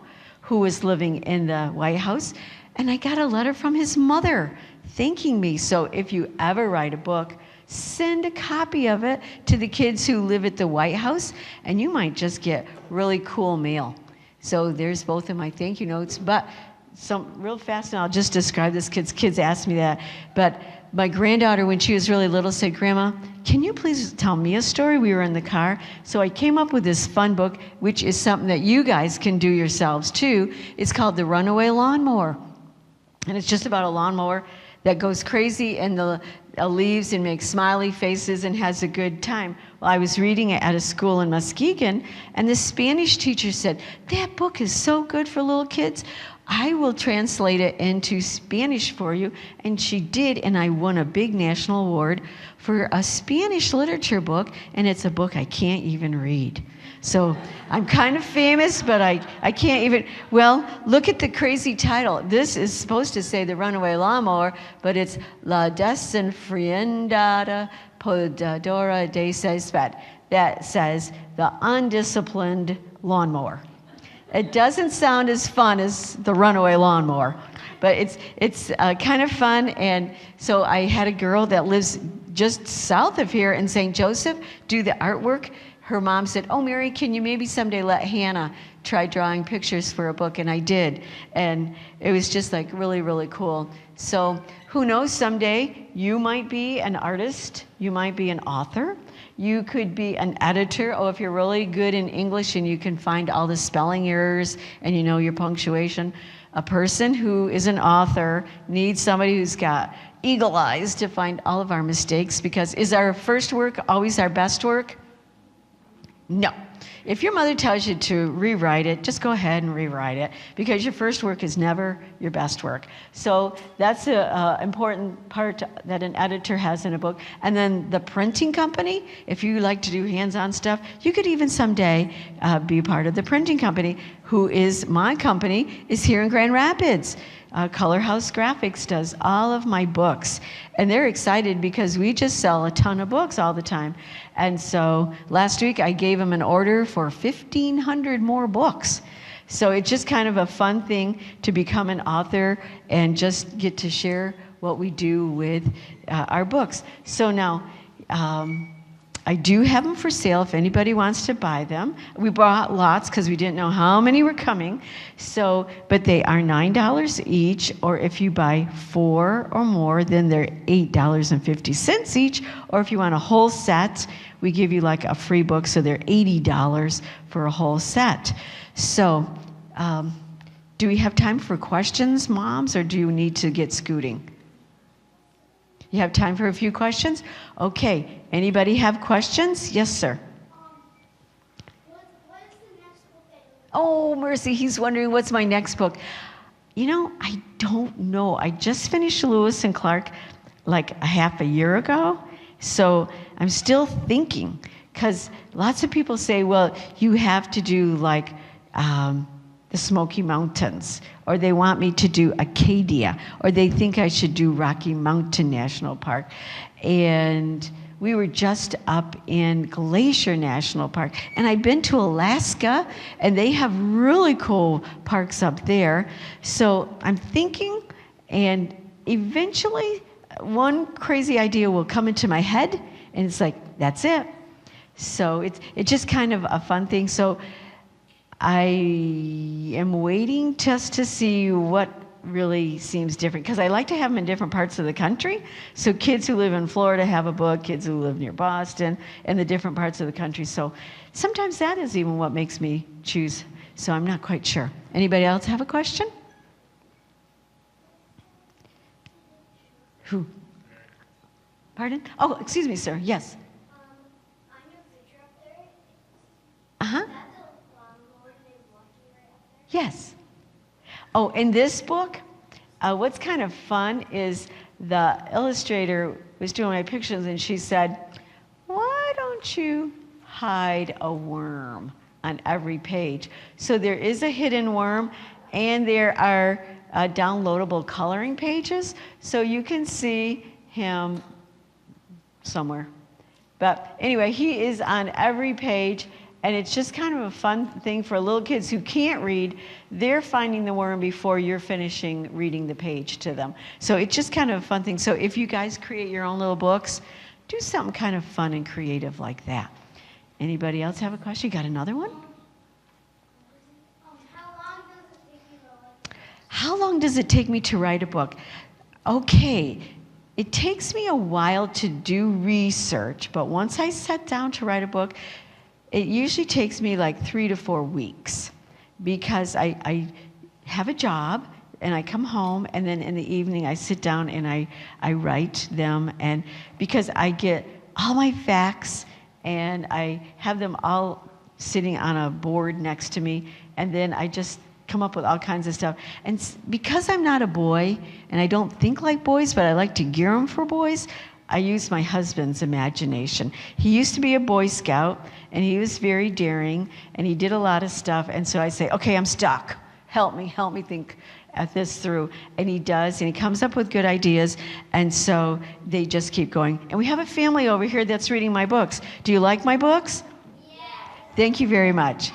who was living in the White House, and I got a letter from his mother thanking me. So if you ever write a book, send a copy of it to the kids who live at the White House, and you might just get really cool mail. So there's both of my thank you notes. But some real fast, and I'll just describe this. Kids asked me that. But my granddaughter, when she was really little, said, "Grandma, can you please tell me a story?" We were in the car. So I came up with this fun book, which is something that you guys can do yourselves too. It's called The Runaway Lawnmower. And it's just about a lawnmower that goes crazy in the leaves and makes smiley faces and has a good time. Well, I was reading it at a school in Muskegon, and the Spanish teacher said, "That book is so good for little kids. I will translate it into Spanish for you." And she did, and I won a big national award for a Spanish literature book, and it's a book I can't even read. So I'm kind of famous, but I can't even, well, look at the crazy title. This is supposed to say The Runaway Lawnmower, but it's La Desenfriendada Podadora de Césped. That says The Undisciplined Lawnmower. It doesn't sound as fun as The Runaway Lawnmower, but it's kind of fun. And so I had a girl that lives just south of here in St. Joseph do the artwork. Her mom said, "Oh, Mary, can you maybe someday let Hannah try drawing pictures for a book?" And I did. And it was just like really, really cool. So who knows, someday you might be an artist. You might be an author. You could be an editor. Oh, if you're really good in English and you can find all the spelling errors and you know your punctuation. A person who is an author needs somebody who's got eagle eyes to find all of our mistakes, because is our first work always our best work? No. If your mother tells you to rewrite it, just go ahead and rewrite it, because your first work is never your best work. So that's an important part that an editor has in a book. And then the printing company, if you like to do hands-on stuff, you could even someday be part of the printing company, who is my company, is here in Grand Rapids. Color House Graphics does all of my books, and they're excited because we just sell a ton of books all the time. And so last week I gave them an order for 1,500 more books. So it's just kind of a fun thing to become an author and just get to share what we do with our books. So now, I do have them for sale if anybody wants to buy them. We bought lots because we didn't know how many were coming. So, but they are $9 each, or if you buy 4 or more, then they're $8.50 each. Or if you want a whole set, we give you like a free book, so they're $80 for a whole set. So, do we have time for questions, moms, or do you need to get scooting? You have time for a few questions? Okay. Anybody have questions? Yes, sir. What is the next book that you're Oh, Mercy, he's wondering what's my next book. You know, I don't know. I just finished Lewis and Clark like a half a year ago. So I'm still thinking, because lots of people say, well, you have to do like the Smoky Mountains, or they want me to do Acadia, or they think I should do Rocky Mountain National Park. And we were just up in Glacier National Park, and I've been to Alaska, and they have really cool parks up there. So I'm thinking, and eventually one crazy idea will come into my head, and it's like, that's it. So it's just kind of a fun thing. So I am waiting just to see what really seems different, because I like to have them in different parts of the country. So kids who live in Florida have a book, kids who live near Boston, and the different parts of the country. So sometimes that is even what makes me choose. So I'm not quite sure. Anybody else have a question? Who? Pardon? Oh, excuse me, sir. Yes. on your picture up there? Uh-huh. Is that the lawnmower they walking right up there? Yes. Oh, in this book, what's kind of fun is the illustrator was doing my pictures, and she said, why don't you hide a worm on every page? So there is a hidden worm, and there are downloadable coloring pages, so you can see him somewhere. But anyway, he is on every page, And it's just kind of a fun thing for little kids who can't read. They're finding the worm before you're finishing reading the page to them. So it's just kind of a fun thing. So if you guys create your own little books, do something kind of fun and creative like that. Anybody else have a question? You got another one? How long does it take me to write a book? Okay, it takes me a while to do research, but once I sit down to write a book, it usually takes me like 3 to 4 weeks because I have a job and I come home and then in the evening I sit down and I write them, and because I get all my facts and I have them all sitting on a board next to me, and then I just come up with all kinds of stuff. And because I'm not a boy and I don't think like boys, but I like to gear them for boys, I use my husband's imagination. He used to be a Boy Scout, and he was very daring, and he did a lot of stuff. And so I say, okay, I'm stuck. Help me think this through. And he does, and he comes up with good ideas. And so they just keep going. And we have a family over here that's reading my books. Do you like my books? Yes. Thank you very much.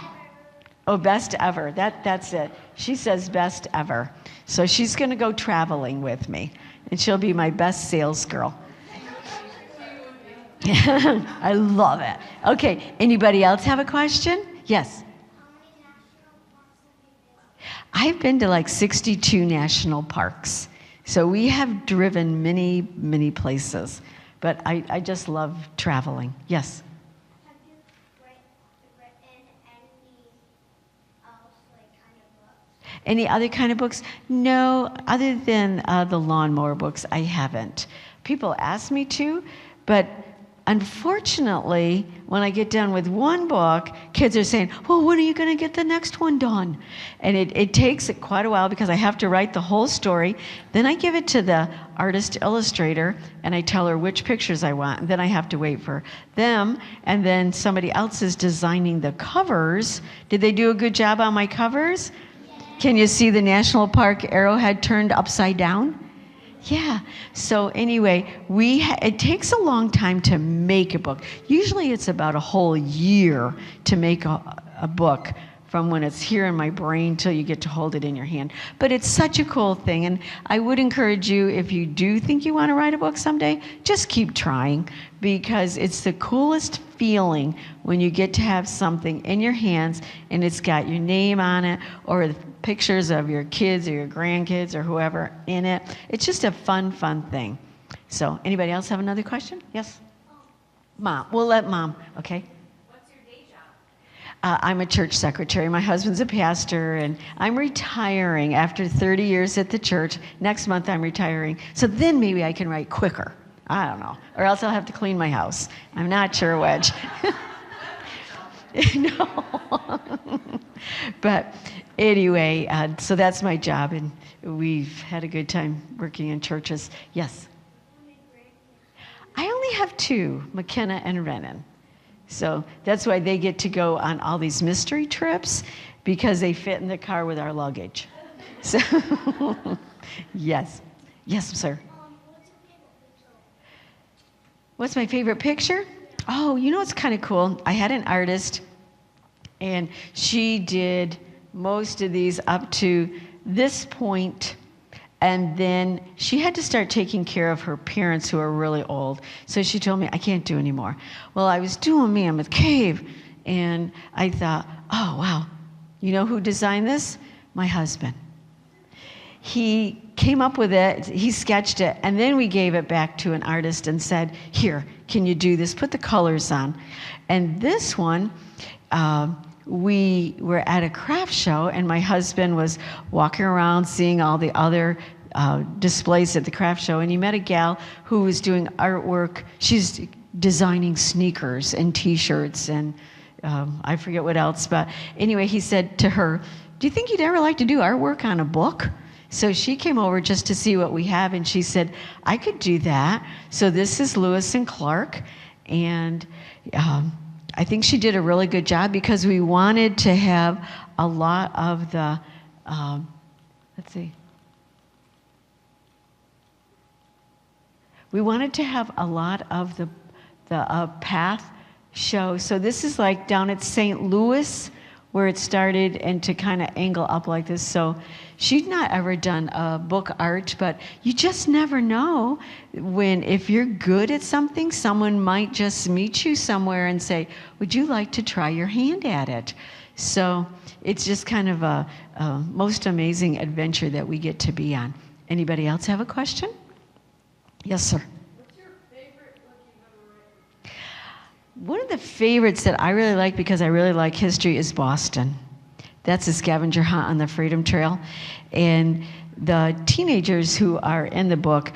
Oh, best ever. That's it. She says best ever. So she's going to go traveling with me, and she'll be my best sales girl. I love it. Okay, anybody else have a question? Yes. I've been to like 62 national parks. So we have driven many, many places. But I just love traveling. Yes. Have you written any else kind of books? Any other kind of books? No, other than the lawnmower books, I haven't. People ask me to, but unfortunately, when I get done with one book, kids are saying, well, when are you going to get the next one done? And it takes quite a while because I have to write the whole story. Then I give it to the artist illustrator, and I tell her which pictures I want. And then I have to wait for them, and then somebody else is designing the covers. Did they do a good job on my covers? Yeah. Can you see the National Park arrowhead turned upside down? Yeah. So anyway, it takes a long time to make a book. Usually it's about a whole year to make a book, from when it's here in my brain till you get to hold it in your hand. But it's such a cool thing, and I would encourage you, if you do think you want to write a book someday, just keep trying, because it's the coolest feeling when you get to have something in your hands and it's got your name on it, or pictures of your kids or your grandkids or whoever in it. It's just a fun thing. So anybody else have another question? Yes? Mom. We'll let Mom, okay? I'm a church secretary. My husband's a pastor, and I'm retiring after 30 years at the church. Next month I'm retiring. So then maybe I can write quicker. I don't know. Or else I'll have to clean my house. I'm not sure which. No. But anyway, so that's my job, and we've had a good time working in churches. Yes? I only have 2, McKenna and Renan. So that's why they get to go on all these mystery trips, because they fit in the car with our luggage. So, yes. Yes, sir. What's my favorite picture? Oh, you know what's kind of cool? I had an artist, and she did most of these up to this point. And then she had to start taking care of her parents who are really old. So she told me, I can't do anymore. Well, I was doing Mammoth Cave, and I thought, oh, wow. You know who designed this? My husband. He came up with it, he sketched it, and then we gave it back to an artist and said, here, can you do this? Put the colors on. And this one, we were at a craft show, and my husband was walking around seeing all the other displays at the craft show, and he met a gal who was doing artwork. She's designing sneakers and T-shirts and I forget what else. But anyway, he said to her, do you think you'd ever like to do artwork on a book? So she came over just to see what we have, and she said, I could do that. So this is Lewis and Clark, and I think she did a really good job, because we wanted to have a lot of the, let's see. We wanted to have a lot of the path show. So this is like down at St. Louis where it started, and to kind of angle up like this. So she'd not ever done book art, but you just never know when, if you're good at something, someone might just meet you somewhere and say, would you like to try your hand at it? So it's just kind of a most amazing adventure that we get to be on. Anybody else have a question? Yes, sir. What's your favorite book you've ever written? One of the favorites that I really like, because I really like history, is Boston. That's a scavenger hunt on the Freedom Trail. And the teenagers who are in the book,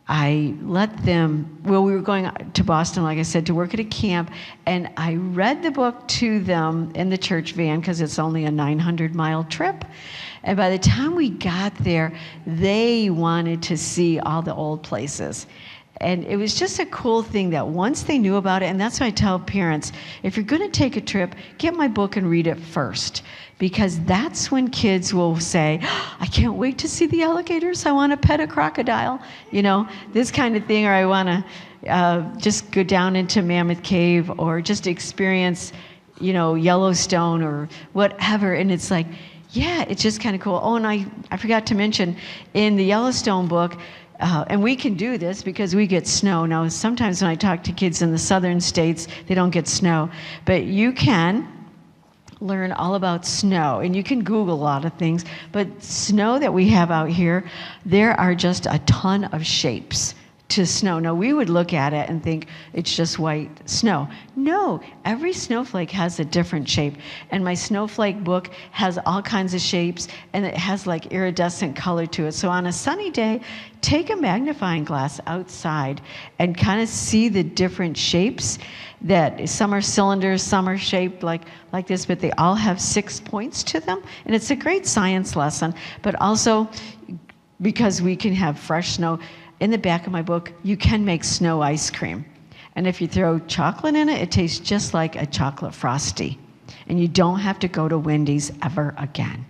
I let them, well, we were going to Boston, like I said, to work at a camp, and I read the book to them in the church van, because it's only a 900-mile trip. And by the time we got there, they wanted to see all the old places. And it was just a cool thing that once they knew about it, and that's why I tell parents, if you're going to take a trip, get my book and read it first. Because that's when kids will say, oh, I can't wait to see the alligators. I want to pet a crocodile. You know, this kind of thing. Or I want to just go down into Mammoth Cave, or just experience, you know, Yellowstone or whatever. And it's like, yeah, it's just kind of cool. Oh, and I forgot to mention, in the Yellowstone book, and we can do this because we get snow. Now, sometimes when I talk to kids in the southern states, they don't get snow. But you can learn all about snow, and you can Google a lot of things. But snow that we have out here, there are just a ton of shapes to snow. Now, we would look at it and think it's just white snow. No, every snowflake has a different shape. And my snowflake book has all kinds of shapes, and it has like iridescent color to it. So on a sunny day, take a magnifying glass outside and kind of see the different shapes. That some are cylinders, some are shaped like this, but they all have 6 points to them. And it's a great science lesson. But also, because we can have fresh snow, in the back of my book, you can make snow ice cream. And if you throw chocolate in it, it tastes just like a chocolate frosty. And you don't have to go to Wendy's ever again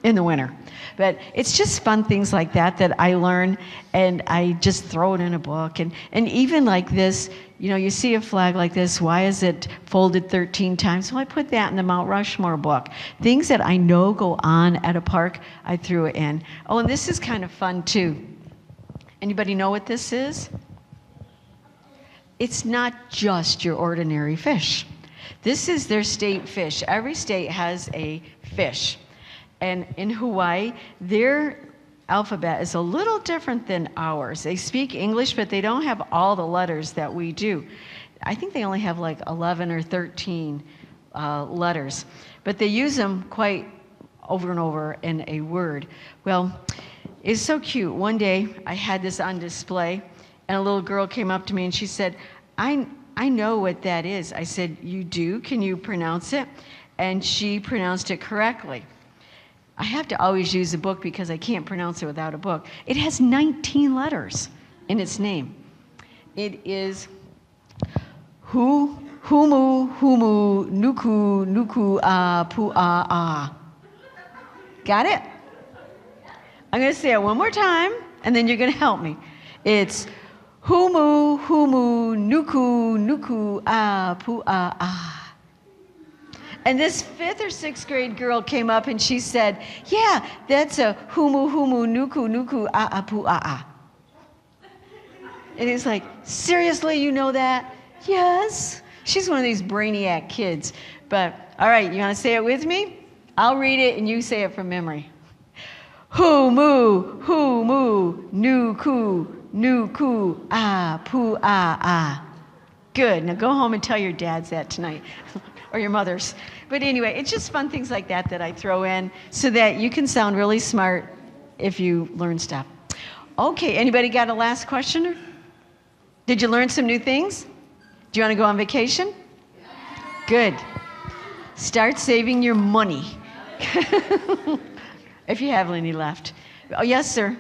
in the winter. But it's just fun things like that that I learn, and I just throw it in a book. And even like this, you know, you see a flag like this, why is it folded 13 times? Well, I put that in the Mount Rushmore book. Things that I know go on at a park, I threw it in. Oh, and this is kind of fun too. Anybody know what this is? It's not just your ordinary fish. This is their state fish. Every state has a fish. And in Hawaii, their alphabet is a little different than ours. They speak English, but they don't have all the letters that we do. I think they only have like 11 or 13 letters. But they use them quite over and over in a word. Well, it's so cute. One day, I had this on display, and a little girl came up to me, and she said, I know what that is. I said, you do? Can you pronounce it? And she pronounced it correctly. I have to always use a book because I can't pronounce it without a book. It has 19 letters in its name. It is humu, nuku, pu'a. Got it? I'm going to say it one more time, and then you're going to help me. It's humu, nuku, pu'a. And this 5th or 6th grade girl came up and she said, yeah, that's a humu, nuku, pu'a. And it's like, seriously, you know that? Yes. She's one of these brainiac kids. But, all right, you want to say it with me? I'll read it and you say it from memory. Humu, nuku, pu'a. Good. Now go home and tell your dads that tonight, or your mothers. But anyway, it's just fun things like that that I throw in so that you can sound really smart if you learn stuff. Okay, anybody got a last question? Did you learn some new things? Do you want to go on vacation? Good. Start saving your money. If you have any left. Oh, yes, sir. Where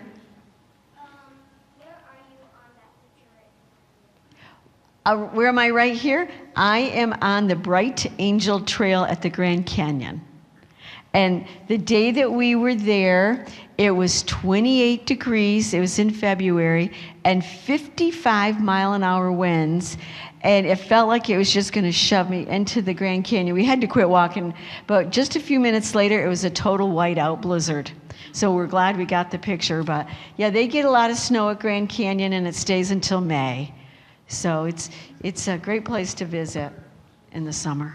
are you on that picture? Where am I right here? I am on the Bright Angel Trail at the Grand Canyon. And the day that we were there, it was 28 degrees. It was in February, and 55-mile-an-hour winds. and it felt like it was just going to shove me into the Grand Canyon. We had to quit walking, but just a few minutes later, it was a total whiteout blizzard. So we're glad we got the picture. But yeah, they get a lot of snow at Grand Canyon, and it stays until May. So it's a great place to visit in the summer.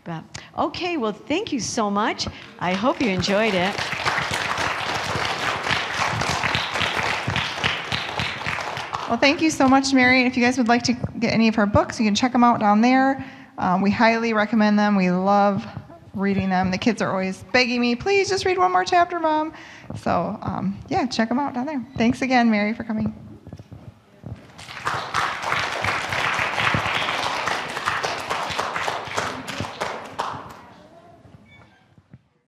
But okay, well, thank you so much. I hope you enjoyed it. Well, thank you so much, Mary. And if you guys would like to get any of her books, you can check them out down there. We highly recommend them. We love reading them. The kids are always begging me, please just read one more chapter, Mom. So, yeah, check them out down there. Thanks again, Mary, for coming.